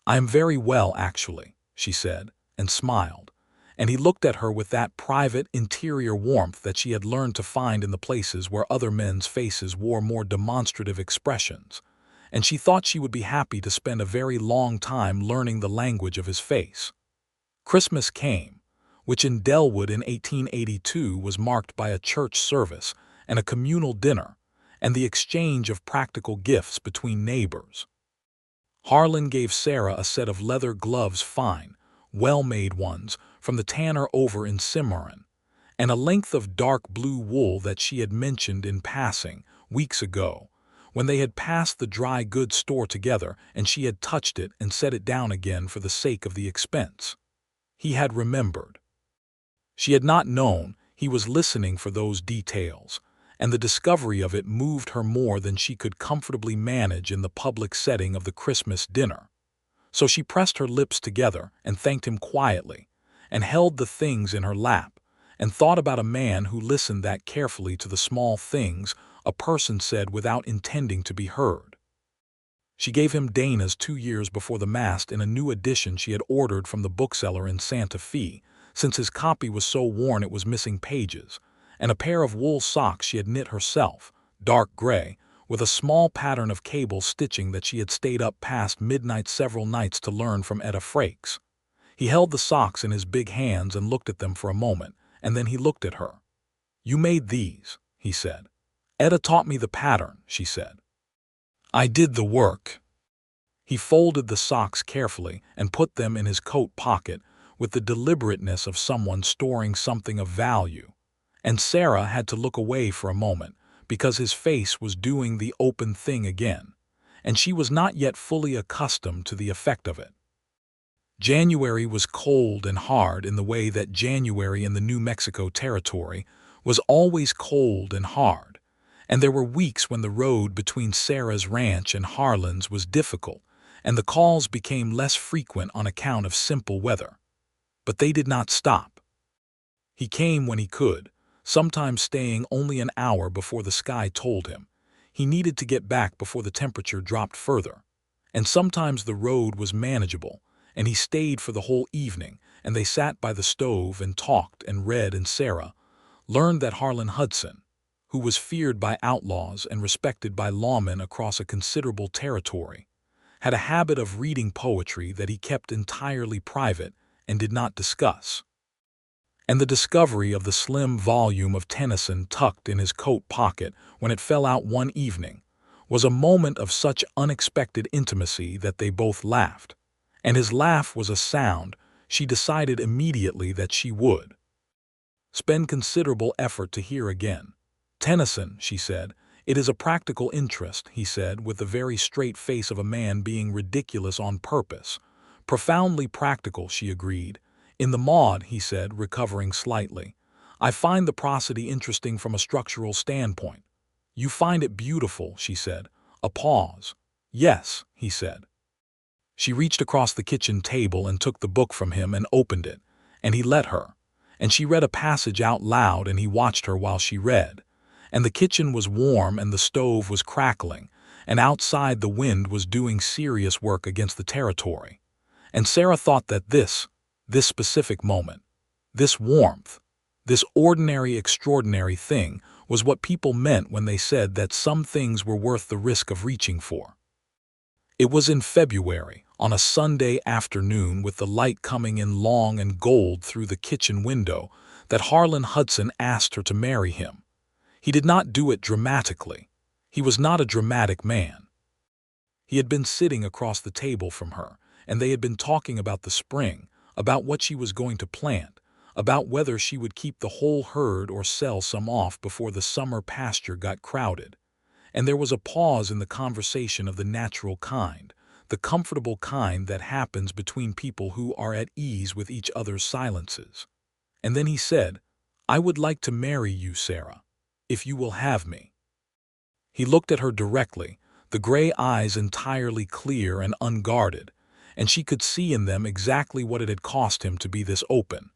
"I am very well, actually," she said, and smiled, and he looked at her with that private, interior warmth that she had learned to find in the places where other men's faces wore more demonstrative expressions, and she thought she would be happy to spend a very long time learning the language of his face. Christmas came, which in Delwood in 1882 was marked by a church service and a communal dinner, and the exchange of practical gifts between neighbors. Harlan gave Sarah a set of leather gloves, fine, well-made ones, from the tanner over in Cimarron, and a length of dark blue wool that she had mentioned in passing weeks ago, when they had passed the dry goods store together and she had touched it and set it down again for the sake of the expense. He had remembered. She had not known he was listening for those details, and the discovery of it moved her more than she could comfortably manage in the public setting of the Christmas dinner. So she pressed her lips together and thanked him quietly, and held the things in her lap, and thought about a man who listened that carefully to the small things a person said without intending to be heard. She gave him Dana's 2 years before the mast in a new edition she had ordered from the bookseller in Santa Fe, since his copy was so worn it was missing pages, and a pair of wool socks she had knit herself, dark gray, with a small pattern of cable stitching that she had stayed up past midnight several nights to learn from Etta Frakes. He held the socks in his big hands and looked at them for a moment, and then he looked at her. "You made these," he said. "Etta taught me the pattern," she said. "I did the work." He folded the socks carefully and put them in his coat pocket with the deliberateness of someone storing something of value, and Sarah had to look away for a moment because his face was doing the open thing again, and she was not yet fully accustomed to the effect of it. January was cold and hard in the way that January in the New Mexico territory was always cold and hard, and there were weeks when the road between Sarah's ranch and Harlan's was difficult, and the calls became less frequent on account of simple weather. But they did not stop. He came when he could, sometimes staying only an hour before the sky told him he needed to get back before the temperature dropped further. And sometimes the road was manageable, and he stayed for the whole evening, and they sat by the stove and talked and read, and Sarah learned that Harlan Hudson, who was feared by outlaws and respected by lawmen across a considerable territory, had a habit of reading poetry that he kept entirely private and did not discuss. And the discovery of the slim volume of Tennyson tucked in his coat pocket when it fell out one evening was a moment of such unexpected intimacy that they both laughed, and his laugh was a sound she decided immediately that she would spend considerable effort to hear again. Tennyson, she said. It is a practical interest, he said, with the very straight face of a man being ridiculous on purpose. Profoundly practical, she agreed. In the Maud, he said, recovering slightly. I find the prosody interesting from a structural standpoint. You find it beautiful, she said. A pause. Yes, he said. She reached across the kitchen table and took the book from him and opened it, and he let her. And she read a passage out loud, and he watched her while she read. And the kitchen was warm and the stove was crackling, and outside the wind was doing serious work against the territory. And Sarah thought that this specific moment, this warmth, this ordinary, extraordinary thing was what people meant when they said that some things were worth the risk of reaching for. It was in February, on a Sunday afternoon with the light coming in long and gold through the kitchen window, that Harlan Hudson asked her to marry him. He did not do it dramatically. He was not a dramatic man. He had been sitting across the table from her, and they had been talking about the spring, about what she was going to plant, about whether she would keep the whole herd or sell some off before the summer pasture got crowded. And there was a pause in the conversation of the natural kind, the comfortable kind that happens between people who are at ease with each other's silences. And then he said, I would like to marry you, Sarah, if you will have me. He looked at her directly, the gray eyes entirely clear and unguarded, and she could see in them exactly what it had cost him to be this open,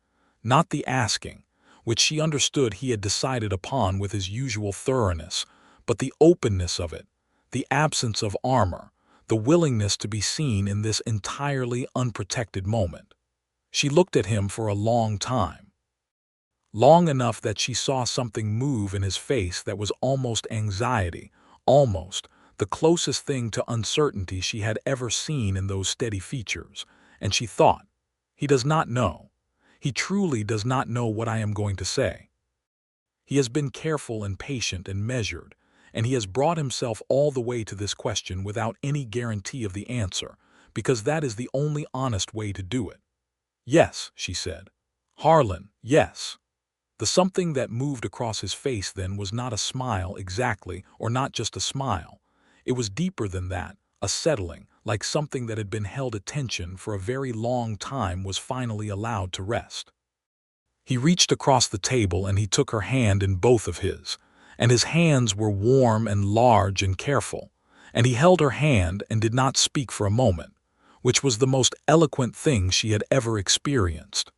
not the asking, which she understood he had decided upon with his usual thoroughness, but the openness of it, the absence of armor, the willingness to be seen in this entirely unprotected moment. She looked at him for a long time. Long enough that she saw something move in his face that was almost anxiety, almost the closest thing to uncertainty she had ever seen in those steady features, and she thought, he does not know. He truly does not know what I am going to say. He has been careful and patient and measured, and he has brought himself all the way to this question without any guarantee of the answer, because that is the only honest way to do it. Yes, she said. Harlan, yes. The something that moved across his face then was not a smile exactly, or not just a smile. It was deeper than that, a settling, like something that had been held at tension for a very long time was finally allowed to rest. He reached across the table and he took her hand in both of his, and his hands were warm and large and careful, and he held her hand and did not speak for a moment, which was the most eloquent thing she had ever experienced.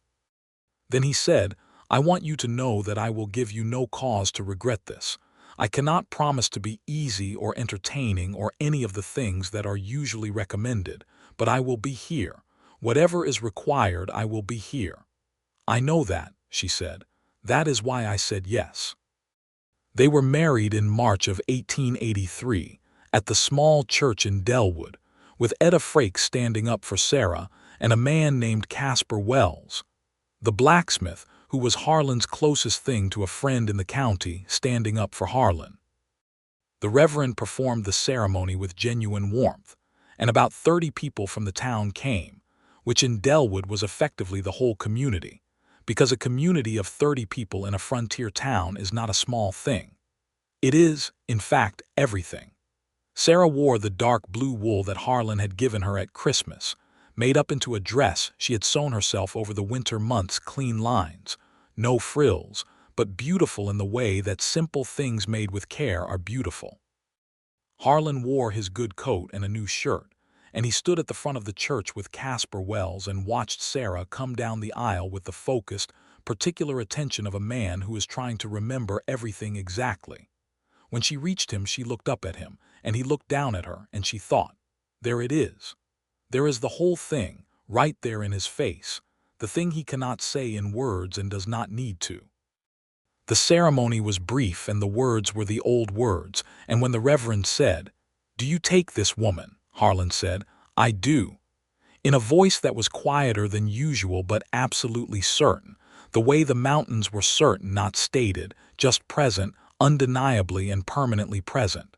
Then he said, I want you to know that I will give you no cause to regret this. I cannot promise to be easy or entertaining or any of the things that are usually recommended, but I will be here. Whatever is required, I will be here. I know that, she said. That is why I said yes. They were married in March of 1883 at the small church in Delwood, with Etta Frakes standing up for Sarah and a man named Caspar Wells, the blacksmith, who was Harlan's closest thing to a friend in the county, standing up for Harlan. The Reverend performed the ceremony with genuine warmth, and about 30 people from the town came, which in Delwood was effectively the whole community, because a community of 30 people in a frontier town is not a small thing. It is, in fact, everything. Sarah wore the dark blue wool that Harlan had given her at Christmas, made up into a dress she had sewn herself over the winter months, clean lines, no frills, but beautiful in the way that simple things made with care are beautiful. Harlan wore his good coat and a new shirt, and he stood at the front of the church with Caspar Wells and watched Sarah come down the aisle with the focused, particular attention of a man who is trying to remember everything exactly. When she reached him, she looked up at him, and he looked down at her, and she thought, there it is. There is the whole thing, right there in his face, the thing he cannot say in words and does not need to. The ceremony was brief and the words were the old words, and when the Reverend said, "Do you take this woman?" Harlan said, "I do," in a voice that was quieter than usual but absolutely certain, the way the mountains were certain, not stated, just present, undeniably and permanently present.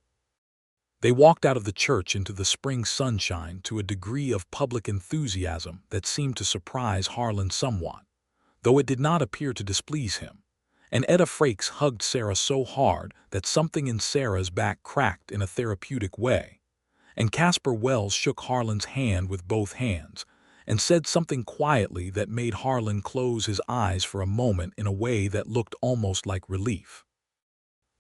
They walked out of the church into the spring sunshine to a degree of public enthusiasm that seemed to surprise Harlan somewhat, though it did not appear to displease him. And Etta Frakes hugged Sarah so hard that something in Sarah's back cracked in a therapeutic way. And Caspar Wells shook Harlan's hand with both hands and said something quietly that made Harlan close his eyes for a moment in a way that looked almost like relief.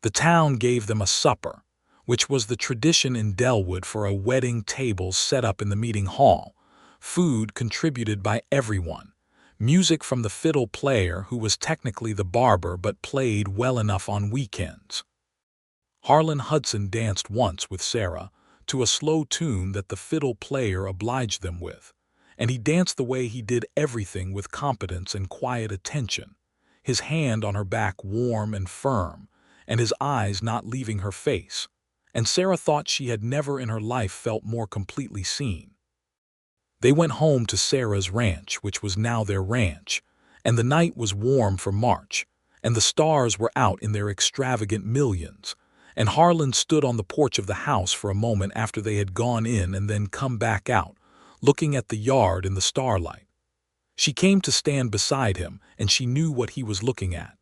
The town gave them a supper, which was the tradition in Delwood for a wedding table set up in the meeting hall, food contributed by everyone, music from the fiddle player who was technically the barber but played well enough on weekends. Harlan Hudson danced once with Sarah to a slow tune that the fiddle player obliged them with, and he danced the way he did everything with competence and quiet attention, his hand on her back warm and firm, and his eyes not leaving her face, and Sarah thought she had never in her life felt more completely seen. They went home to Sarah's ranch, which was now their ranch, and the night was warm for March, and the stars were out in their extravagant millions, and Harlan stood on the porch of the house for a moment after they had gone in and then come back out, looking at the yard in the starlight. She came to stand beside him, and she knew what he was looking at.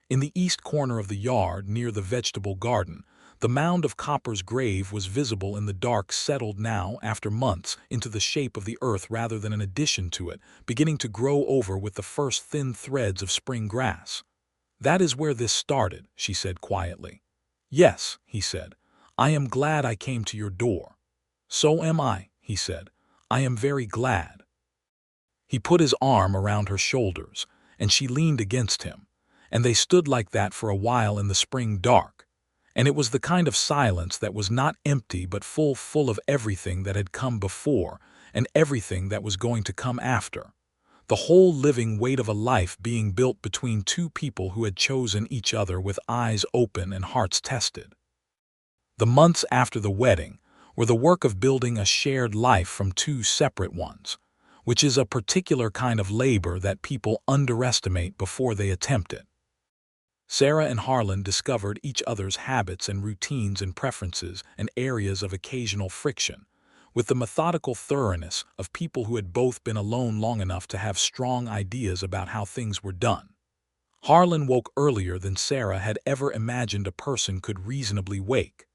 In the east corner of the yard, near the vegetable garden, the mound of Copper's grave was visible in the dark, settled now, after months, into the shape of the earth rather than an addition to it, beginning to grow over with the first thin threads of spring grass. "That is where this started," she said quietly. "Yes," he said, "I am glad I came to your door." "So am I," he said. "I am very glad." He put his arm around her shoulders, and she leaned against him, and they stood like that for a while in the spring dark. And it was the kind of silence that was not empty but full of everything that had come before and everything that was going to come after. The whole living weight of a life being built between two people who had chosen each other with eyes open and hearts tested. The months after the wedding were the work of building a shared life from two separate ones, which is a particular kind of labor that people underestimate before they attempt it. Sarah and Harlan discovered each other's habits and routines and preferences and areas of occasional friction, with the methodical thoroughness of people who had both been alone long enough to have strong ideas about how things were done. Harlan woke earlier than Sarah had ever imagined a person could reasonably wake,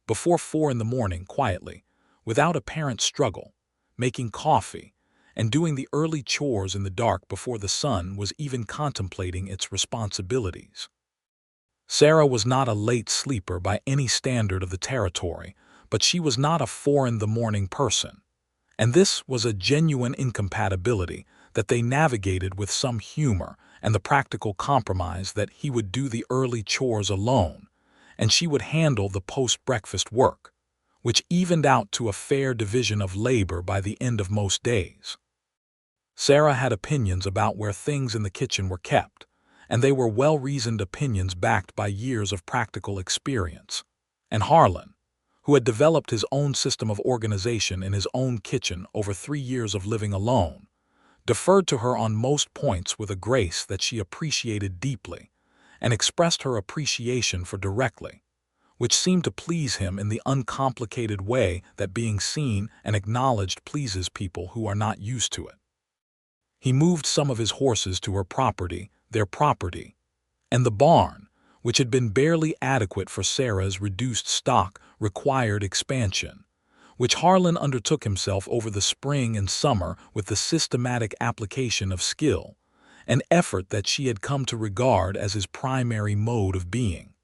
before 4 in the morning quietly, without apparent struggle, making coffee, and doing the early chores in the dark before the sun was even contemplating its responsibilities. Sarah was not a late sleeper by any standard of the territory, but she was not a 4 in the morning person. And this was a genuine incompatibility that they navigated with some humor and the practical compromise that he would do the early chores alone, and she would handle the post-breakfast work, which evened out to a fair division of labor by the end of most days. Sarah had opinions about where things in the kitchen were kept, and they were well-reasoned opinions backed by years of practical experience. And Harlan, who had developed his own system of organization in his own kitchen over 3 years of living alone, deferred to her on most points with a grace that she appreciated deeply, and expressed her appreciation for directly, which seemed to please him in the uncomplicated way that being seen and acknowledged pleases people who are not used to it. He moved some of his horses to her property, their property, and the barn, which had been barely adequate for Sarah's reduced stock, required expansion, which Harlan undertook himself over the spring and summer with the systematic application of skill, an effort that she had come to regard as his primary mode of being.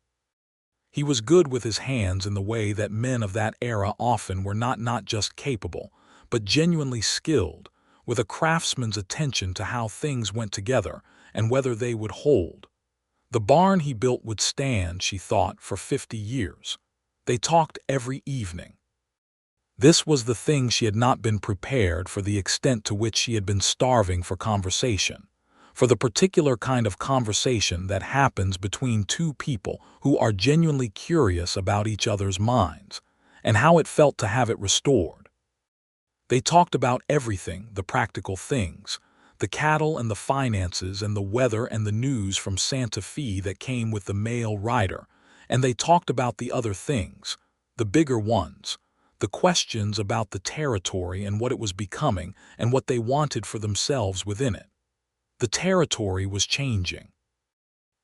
He was good with his hands in the way that men of that era often were not just capable, but genuinely skilled, with a craftsman's attention to how things went together and whether they would hold. The barn he built would stand, she thought, for 50 years. They talked every evening. This was the thing she had not been prepared for, the extent to which she had been starving for conversation, for the particular kind of conversation that happens between two people who are genuinely curious about each other's minds, and how it felt to have it restored. They talked about everything, the practical things, the cattle and the finances and the weather and the news from Santa Fe that came with the mail rider, and they talked about the other things, the bigger ones, the questions about the territory and what it was becoming and what they wanted for themselves within it. The territory was changing.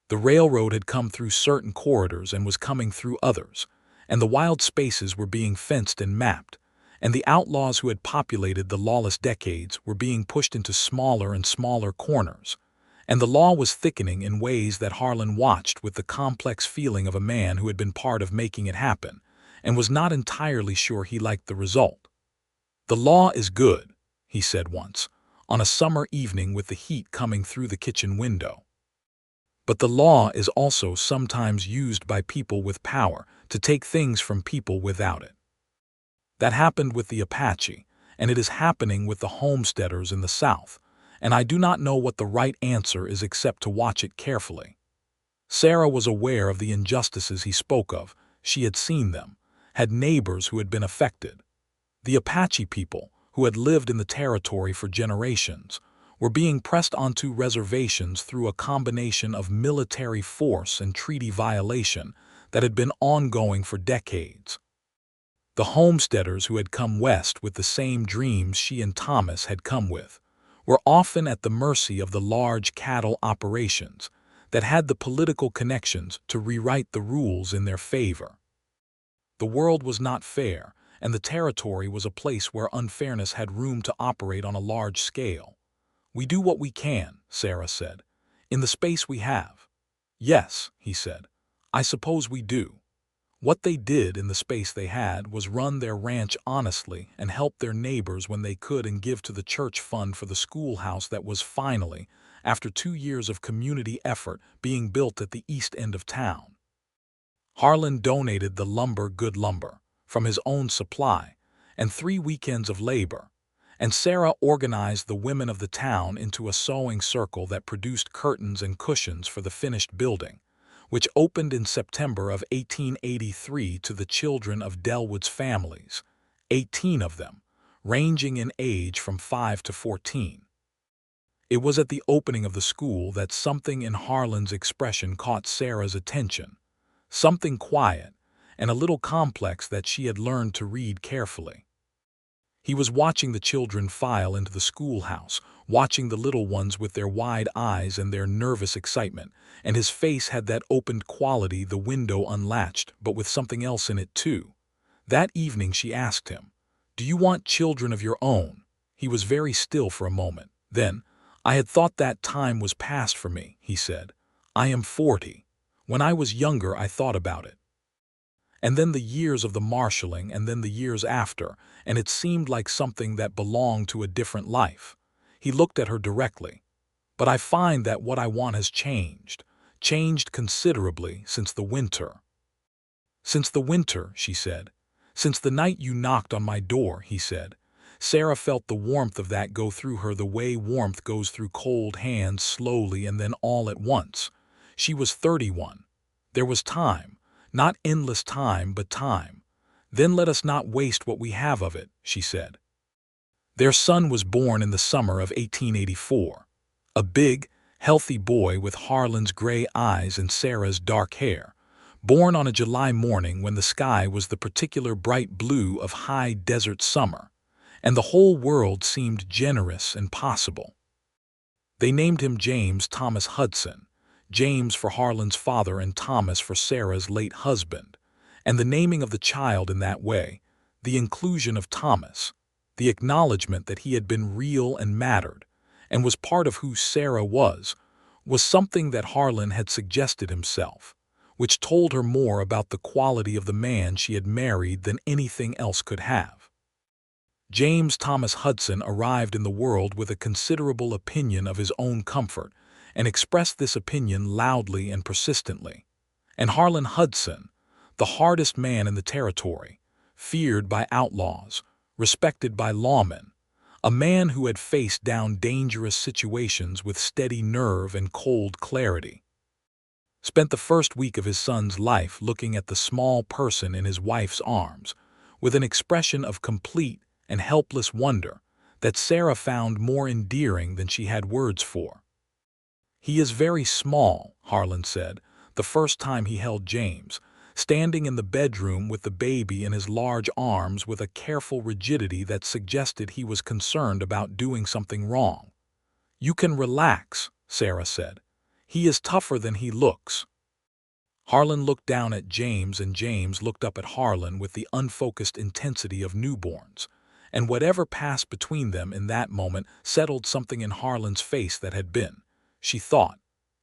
The railroad had come through certain corridors and was coming through others, and the wild spaces were being fenced and mapped, and the outlaws who had populated the lawless decades were being pushed into smaller and smaller corners, and the law was thickening in ways that Harlan watched with the complex feeling of a man who had been part of making it happen, and was not entirely sure he liked the result. "The law is good," he said once, on a summer evening with the heat coming through the kitchen window. "But the law is also sometimes used by people with power to take things from people without it. That happened with the Apache, and it is happening with the homesteaders in the South, and I do not know what the right answer is except to watch it carefully." Sarah was aware of the injustices he spoke of. She had seen them, had neighbors who had been affected. The Apache people, who had lived in the territory for generations, were being pressed onto reservations through a combination of military force and treaty violation that had been ongoing for decades. The homesteaders who had come west with the same dreams she and Thomas had come with were often at the mercy of the large cattle operations that had the political connections to rewrite the rules in their favor. The world was not fair, and the territory was a place where unfairness had room to operate on a large scale. "We do what we can," Sarah said, "in the space we have." "Yes," he said, "I suppose we do." What they did in the space they had was run their ranch honestly and help their neighbors when they could and give to the church fund for the schoolhouse that was finally, after 2 years of community effort, being built at the east end of town. Harlan donated the good lumber, from his own supply, and 3 weekends of labor, and Sarah organized the women of the town into a sewing circle that produced curtains and cushions for the finished building, which opened in September of 1883 to the children of Delwood's families, 18 of them, ranging in age from 5 to 14. It was at the opening of the school that something in Harlan's expression caught Sarah's attention, something quiet and a little complex that she had learned to read carefully. He was watching the children file into the schoolhouse, watching the little ones with their wide eyes and their nervous excitement, and his face had that opened quality, the window unlatched, but with something else in it too. That evening she asked him, "Do you want children of your own?" He was very still for a moment. Then, "I had thought that time was past for me," he said. "I am 40. When I was younger I thought about it. And then the years of the marshalling, and then the years after, and it seemed like something that belonged to a different life." He looked at her directly. "But I find that what I want has changed considerably since the winter." "Since the winter," she said. "Since the night you knocked on my door," he said. Sarah felt the warmth of that go through her the way warmth goes through cold hands, slowly and then all at once. She was 31. There was time. Not endless time, but time. "Then let us not waste what we have of it," she said. Their son was born in the summer of 1884. A big, healthy boy with Harlan's gray eyes and Sarah's dark hair, born on a July morning when the sky was the particular bright blue of high desert summer, and the whole world seemed generous and possible. They named him James Thomas Hudson, James for Harlan's father and Thomas for Sarah's late husband, and the naming of the child in that way, the inclusion of Thomas, the acknowledgement that he had been real and mattered, and was part of who Sarah was something that Harlan had suggested himself, which told her more about the quality of the man she had married than anything else could have. James Thomas Hudson arrived in the world with a considerable opinion of his own comfort and expressed this opinion loudly and persistently. And Harlan Hudson, the hardest man in the territory, feared by outlaws, respected by lawmen, a man who had faced down dangerous situations with steady nerve and cold clarity, spent the first week of his son's life looking at the small person in his wife's arms with an expression of complete and helpless wonder that Sarah found more endearing than she had words for. "He is very small," Harlan said, the first time he held James, standing in the bedroom with the baby in his large arms with a careful rigidity that suggested he was concerned about doing something wrong. "You can relax," Sarah said. "He is tougher than he looks." Harlan looked down at James, and James looked up at Harlan with the unfocused intensity of newborns, and whatever passed between them in that moment settled something in Harlan's face that had been, she thought,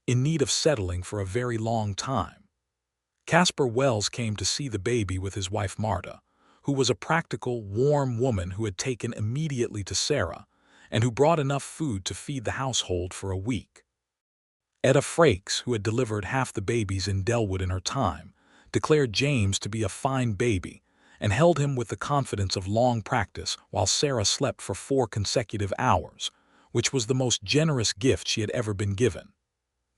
in need of settling for a very long time. Caspar Wells came to see the baby with his wife Marta, who was a practical, warm woman who had taken immediately to Sarah, and who brought enough food to feed the household for a week. Etta Frakes, who had delivered half the babies in Delwood in her time, declared James to be a fine baby, and held him with the confidence of long practice while Sarah slept for 4 consecutive hours, which was the most generous gift she had ever been given.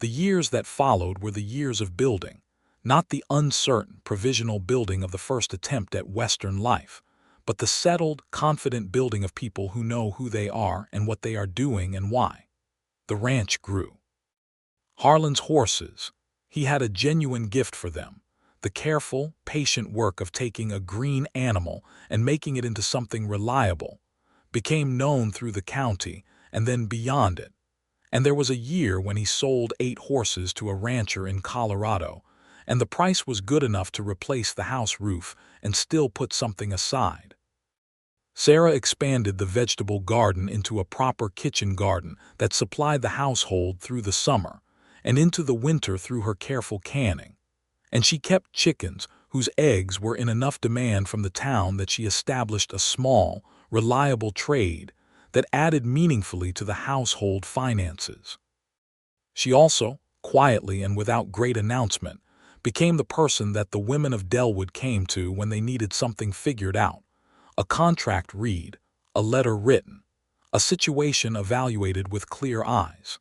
The years that followed were the years of building, not the uncertain, provisional building of the first attempt at Western life, but the settled, confident building of people who know who they are and what they are doing and why. The ranch grew. Harlan's horses, he had a genuine gift for them, the careful, patient work of taking a green animal and making it into something reliable, became known through the county and then beyond it. And there was a year when he sold 8 horses to a rancher in Colorado, and the price was good enough to replace the house roof and still put something aside. Sarah expanded the vegetable garden into a proper kitchen garden that supplied the household through the summer and into the winter through her careful canning. And she kept chickens whose eggs were in enough demand from the town that she established a small, reliable trade that added meaningfully to the household finances. She also, quietly and without great announcement, became the person that the women of Delwood came to when they needed something figured out, a contract read, a letter written, a situation evaluated with clear eyes.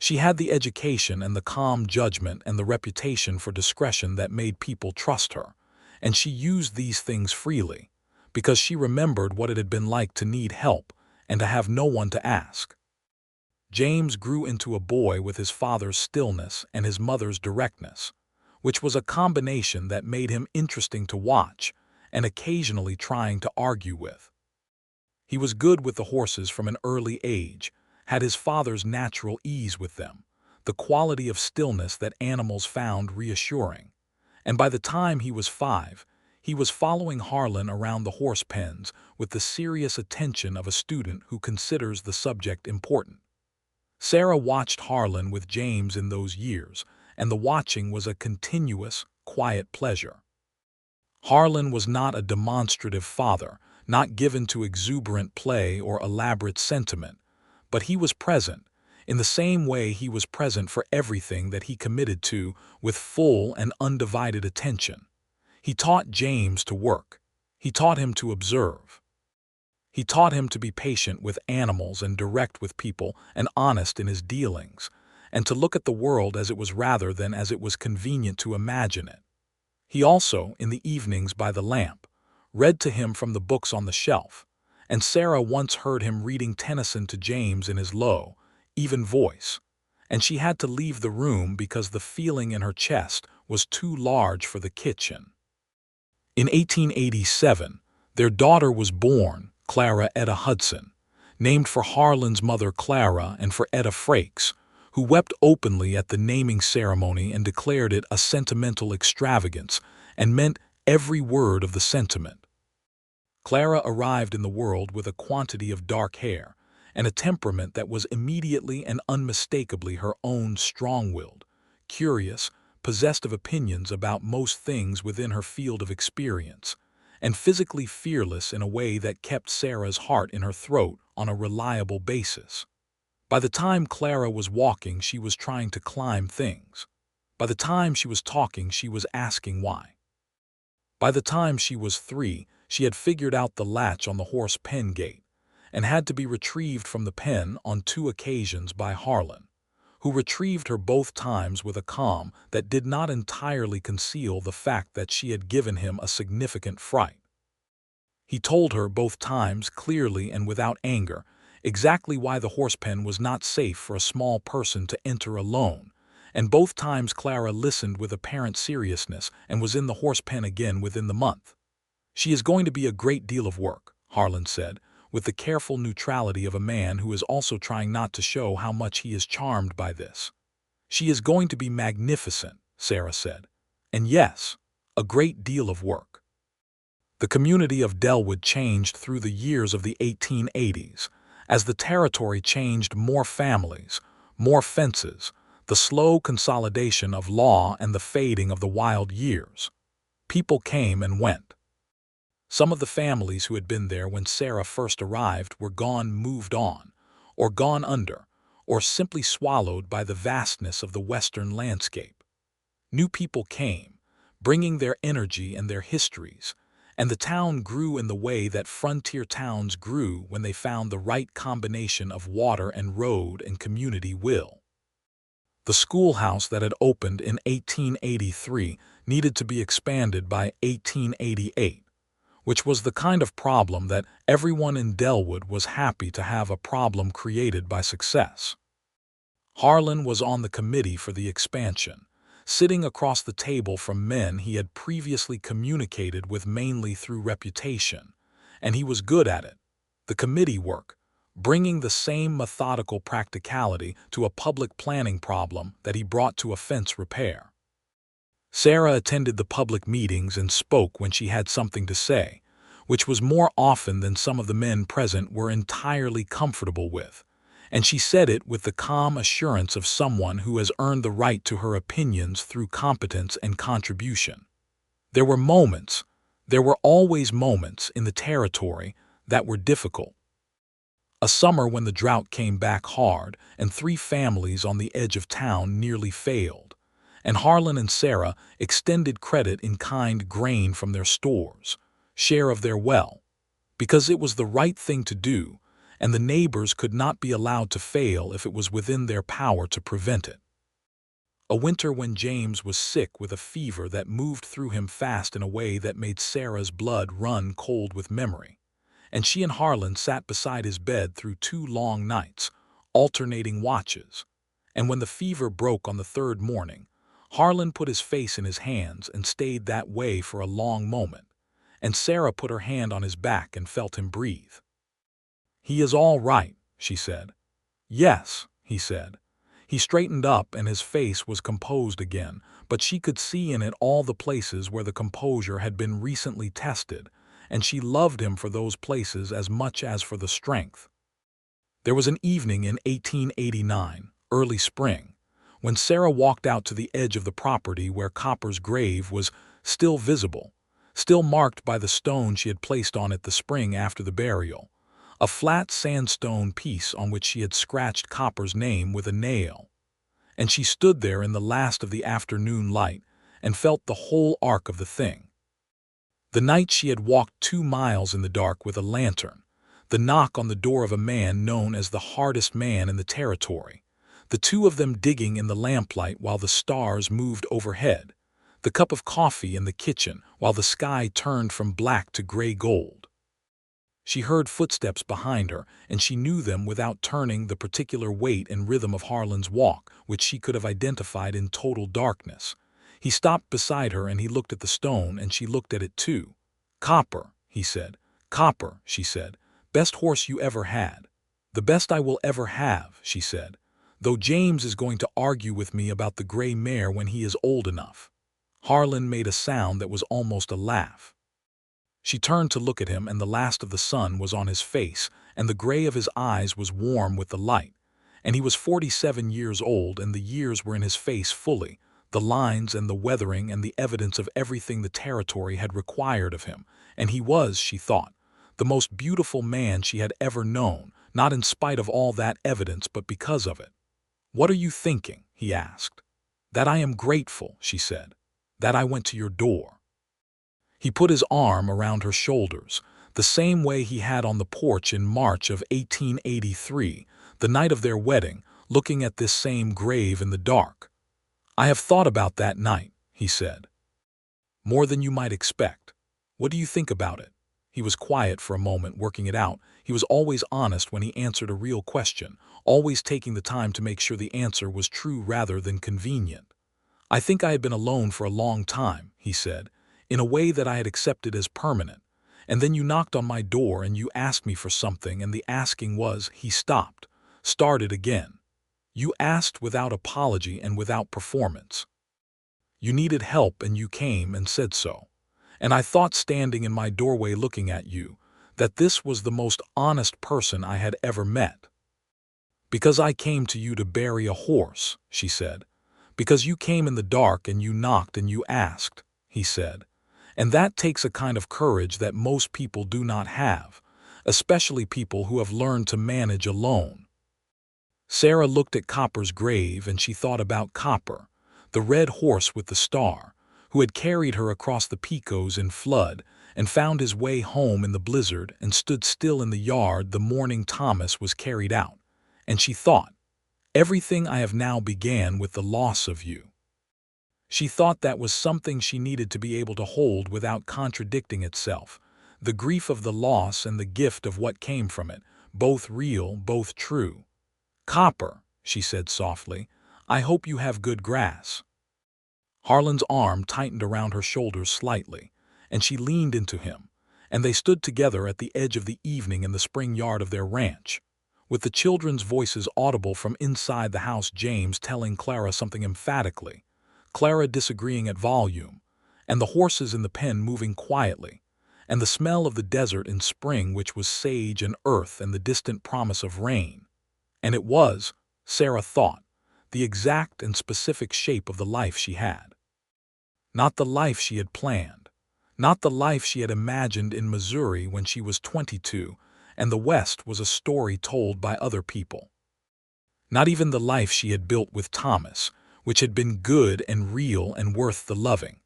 She had the education and the calm judgment and the reputation for discretion that made people trust her, and she used these things freely, because she remembered what it had been like to need help and to have no one to ask. James grew into a boy with his father's stillness and his mother's directness, which was a combination that made him interesting to watch and occasionally trying to argue with. He was good with the horses from an early age, had his father's natural ease with them, the quality of stillness that animals found reassuring, and by the time he was 5, he was following Harlan around the horse pens with the serious attention of a student who considers the subject important. Sarah watched Harlan with James in those years, and the watching was a continuous, quiet pleasure. Harlan was not a demonstrative father, not given to exuberant play or elaborate sentiment, but he was present, in the same way he was present for everything that he committed to with full and undivided attention. He taught James to work. He taught him to observe. He taught him to be patient with animals and direct with people and honest in his dealings, and to look at the world as it was rather than as it was convenient to imagine it. He also, in the evenings by the lamp, read to him from the books on the shelf, and Sarah once heard him reading Tennyson to James in his low, even voice, and she had to leave the room because the feeling in her chest was too large for the kitchen. In 1887, their daughter was born, Clara Etta Hudson, named for Harlan's mother Clara and for Etta Frakes, who wept openly at the naming ceremony and declared it a sentimental extravagance and meant every word of the sentiment. Clara arrived in the world with a quantity of dark hair and a temperament that was immediately and unmistakably her own, strong-willed, curious, possessed of opinions about most things within her field of experience, and physically fearless in a way that kept Sarah's heart in her throat on a reliable basis. By the time Clara was walking, she was trying to climb things. By the time she was talking, she was asking why. By the time she was 3, she had figured out the latch on the horse pen gate and had to be retrieved from the pen on 2 occasions by Harlan, who retrieved her both times with a calm that did not entirely conceal the fact that she had given him a significant fright. He told her both times clearly and without anger exactly why the horse pen was not safe for a small person to enter alone, and both times Clara listened with apparent seriousness and was in the horse pen again within the month. "She is going to be a great deal of work," Harlan said, with the careful neutrality of a man who is also trying not to show how much he is charmed by this. "She is going to be magnificent," Sarah said. "And yes, a great deal of work." The community of Delwood changed through the years of the 1880s. As the territory changed, more families, more fences, the slow consolidation of law and the fading of the wild years. People came and went. Some of the families who had been there when Sarah first arrived were gone, moved on, or gone under, or simply swallowed by the vastness of the western landscape. New people came, bringing their energy and their histories, and the town grew in the way that frontier towns grew when they found the right combination of water and road and community will. The schoolhouse that had opened in 1883 needed to be expanded by 1888, which was the kind of problem that everyone in Delwood was happy to have, a problem created by success. Harlan was on the committee for the expansion, sitting across the table from men he had previously communicated with mainly through reputation, and he was good at it, the committee work, bringing the same methodical practicality to a public planning problem that he brought to a fence repair. Sarah attended the public meetings and spoke when she had something to say, which was more often than some of the men present were entirely comfortable with, and she said it with the calm assurance of someone who has earned the right to her opinions through competence and contribution. There were always moments in the territory that were difficult. A summer when the drought came back hard and 3 families on the edge of town nearly failed, and Harlan and Sarah extended credit in kind grain from their stores, share of their well, because it was the right thing to do, and the neighbors could not be allowed to fail if it was within their power to prevent it. A winter when James was sick with a fever that moved through him fast in a way that made Sarah's blood run cold with memory, and she and Harlan sat beside his bed through 2 long nights, alternating watches, and when the fever broke on the 3rd morning, Harlan put his face in his hands and stayed that way for a long moment, and Sarah put her hand on his back and felt him breathe. "He is all right," she said. "Yes," he said. He straightened up and his face was composed again, but she could see in it all the places where the composure had been recently tested, and she loved him for those places as much as for the strength. There was an evening in 1889, early spring, when Sarah walked out to the edge of the property where Copper's grave was still visible, still marked by the stone she had placed on it the spring after the burial, a flat sandstone piece on which she had scratched Copper's name with a nail. And she stood there in the last of the afternoon light and felt the whole arc of the thing. The night she had walked 2 miles in the dark with a lantern, the knock on the door of a man known as the hardest man in the territory, the 2 of them digging in the lamplight while the stars moved overhead, the cup of coffee in the kitchen while the sky turned from black to gray gold. She heard footsteps behind her, and she knew them without turning the particular weight and rhythm of Harlan's walk, which she could have identified in total darkness. He stopped beside her and he looked at the stone, and she looked at it too. "Copper," he said. "Copper," she said. "Best horse you ever had." "The best I will ever have," she said, "though James is going to argue with me about the gray mare when he is old enough." Harlan made a sound that was almost a laugh. She turned to look at him, and the last of the sun was on his face, and the gray of his eyes was warm with the light. And he was 47 years old, and the years were in his face fully, the lines and the weathering and the evidence of everything the territory had required of him. And he was, she thought, the most beautiful man she had ever known, not in spite of all that evidence, but because of it. "What are you thinking?" he asked. "That I am grateful," she said. "That I went to your door." He put his arm around her shoulders, the same way he had on the porch in March of 1883, the night of their wedding, looking at this same grave in the dark. "I have thought about that night," he said. "More than you might expect. What do you think about it?" He was quiet for a moment, working it out. He was always honest when he answered a real question, always taking the time to make sure the answer was true rather than convenient. "I think I had been alone for a long time," he said, "in a way that I had accepted as permanent. And then you knocked on my door and you asked me for something, and the asking was—" He stopped, started again. "You asked without apology and without performance. You needed help and you came and said so. And I thought, standing in my doorway looking at you, that this was the most honest person I had ever met. Because I came to you to bury a horse," she said. "Because you came in the dark and you knocked and you asked," he said. "And that takes a kind of courage that most people do not have, especially people who have learned to manage alone." Sarah looked at Copper's grave, and she thought about Copper, the red horse with the star, who had carried her across the Pecos in flood and found his way home in the blizzard and stood still in the yard the morning Thomas was carried out. And she thought, "Everything I have now began with the loss of you." She thought that was something she needed to be able to hold without contradicting itself, the grief of the loss and the gift of what came from it, both real, both true. "Copper," she said softly, "I hope you have good grass." Harlan's arm tightened around her shoulders slightly, and she leaned into him, and they stood together at the edge of the evening in the spring yard of their ranch, with the children's voices audible from inside the house, James telling Clara something emphatically, Clara disagreeing at volume, and the horses in the pen moving quietly, and the smell of the desert in spring, which was sage and earth and the distant promise of rain. And it was, Sarah thought, the exact and specific shape of the life she had. Not the life she had planned, not the life she had imagined in Missouri when she was 22, and the West was a story told by other people. Not even the life she had built with Thomas, which had been good and real and worth the loving.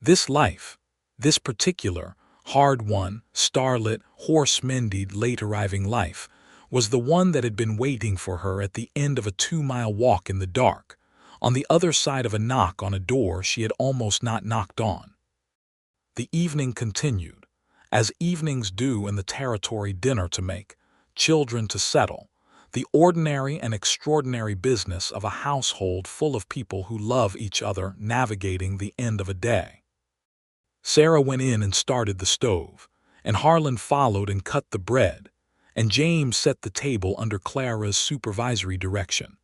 This life, this particular, hard-won, starlit, horse-mendied, late-arriving life, was the one that had been waiting for her at the end of a 2-mile walk in the dark, on the other side of a knock on a door she had almost not knocked on. The evening continued, as evenings do in the territory: dinner to make, children to settle, the ordinary and extraordinary business of a household full of people who love each other, navigating the end of a day. Sarah went in and started the stove, and Harlan followed and cut the bread, and James set the table under Clara's supervisory direction,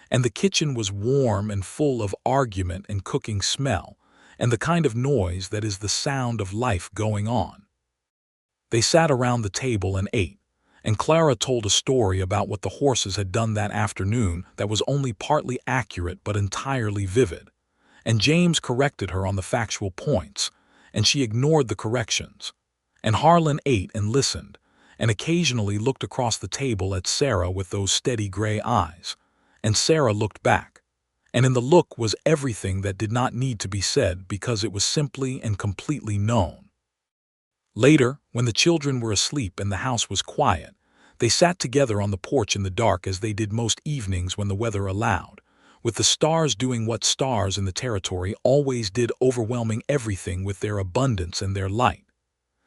and the kitchen was warm and full of argument and cooking smell, and the kind of noise that is the sound of life going on. They sat around the table and ate, and Clara told a story about what the horses had done that afternoon that was only partly accurate but entirely vivid, and James corrected her on the factual points, and she ignored the corrections, and Harlan ate and listened, and occasionally looked across the table at Sarah with those steady gray eyes, and Sarah looked back, and in the look was everything that did not need to be said because it was simply and completely known. Later, when the children were asleep and the house was quiet, they sat together on the porch in the dark as they did most evenings when the weather allowed, with the stars doing what stars in the territory always did, overwhelming everything with their abundance and their light.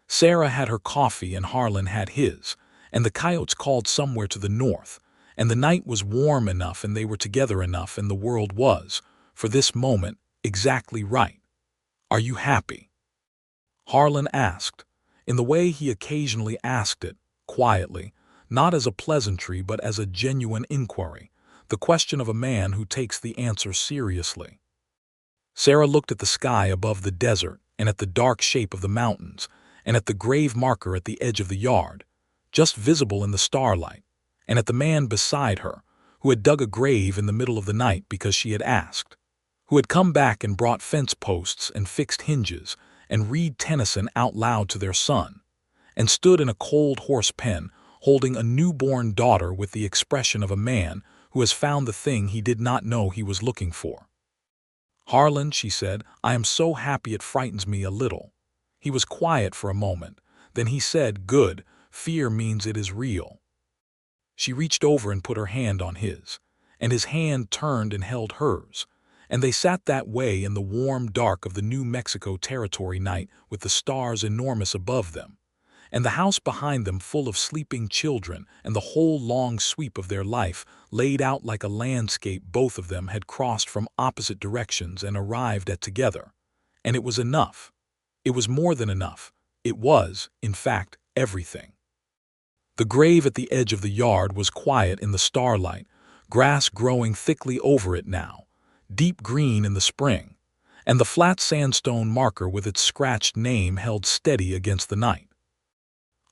Sarah had her coffee and Harlan had his, and the coyotes called somewhere to the north, and the night was warm enough and they were together enough, and the world was, for this moment, exactly right. "Are you happy?" Harlan asked, in the way he occasionally asked it, quietly, not as a pleasantry but as a genuine inquiry, the question of a man who takes the answer seriously. Sarah looked at the sky above the desert and at the dark shape of the mountains, and at the grave marker at the edge of the yard, just visible in the starlight, and at the man beside her, who had dug a grave in the middle of the night because she had asked, who had come back and brought fence posts and fixed hinges and read Tennyson out loud to their son, and stood in a cold horse pen holding a newborn daughter with the expression of a man who has found the thing he did not know he was looking for. "Harlan," she said, "I am so happy it frightens me a little." He was quiet for a moment. Then he said, "Good, fear means it is real." She reached over and put her hand on his, and his hand turned and held hers, and they sat that way in the warm dark of the New Mexico Territory night with the stars enormous above them, and the house behind them full of sleeping children, and the whole long sweep of their life laid out like a landscape both of them had crossed from opposite directions and arrived at together. And it was enough. It was more than enough. It was, in fact, everything. The grave at the edge of the yard was quiet in the starlight, grass growing thickly over it now, deep green in the spring, and the flat sandstone marker with its scratched name held steady against the night.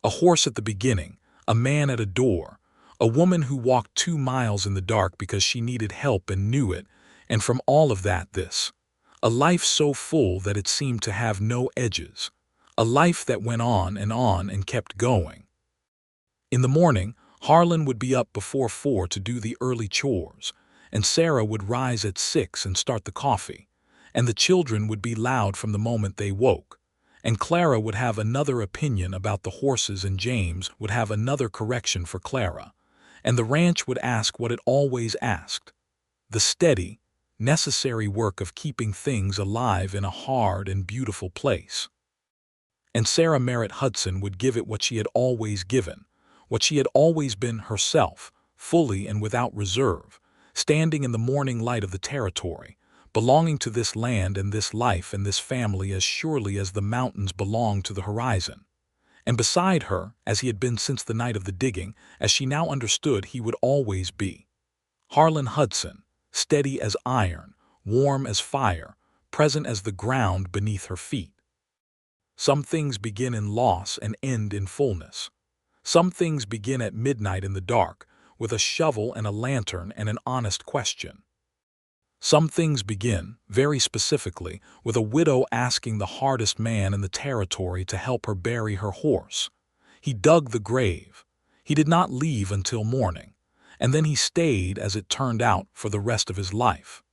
A horse at the beginning, a man at a door, a woman who walked 2 miles in the dark because she needed help and knew it, and from all of that a life so full that it seemed to have no edges, a life that went on and kept going. In the morning, Harlan would be up before 4 to do the early chores, and Sarah would rise at 6 and start the coffee, and the children would be loud from the moment they woke, and Clara would have another opinion about the horses and James would have another correction for Clara, and the ranch would ask what it always asked, the steady, necessary work of keeping things alive in a hard and beautiful place. And Sarah Merritt Hudson would give it what she had always given, what she had always been herself, fully and without reserve, standing in the morning light of the territory, belonging to this land and this life and this family as surely as the mountains belong to the horizon. And beside her, as he had been since the night of the digging, as she now understood he would always be. Harlan Hudson, steady as iron, warm as fire, present as the ground beneath her feet. Some things begin in loss and end in fullness. Some things begin at midnight in the dark, with a shovel and a lantern and an honest question. Some things begin, very specifically, with a widow asking the hardest man in the territory to help her bury her horse. He dug the grave. He did not leave until morning, and then he stayed, as it turned out, for the rest of his life.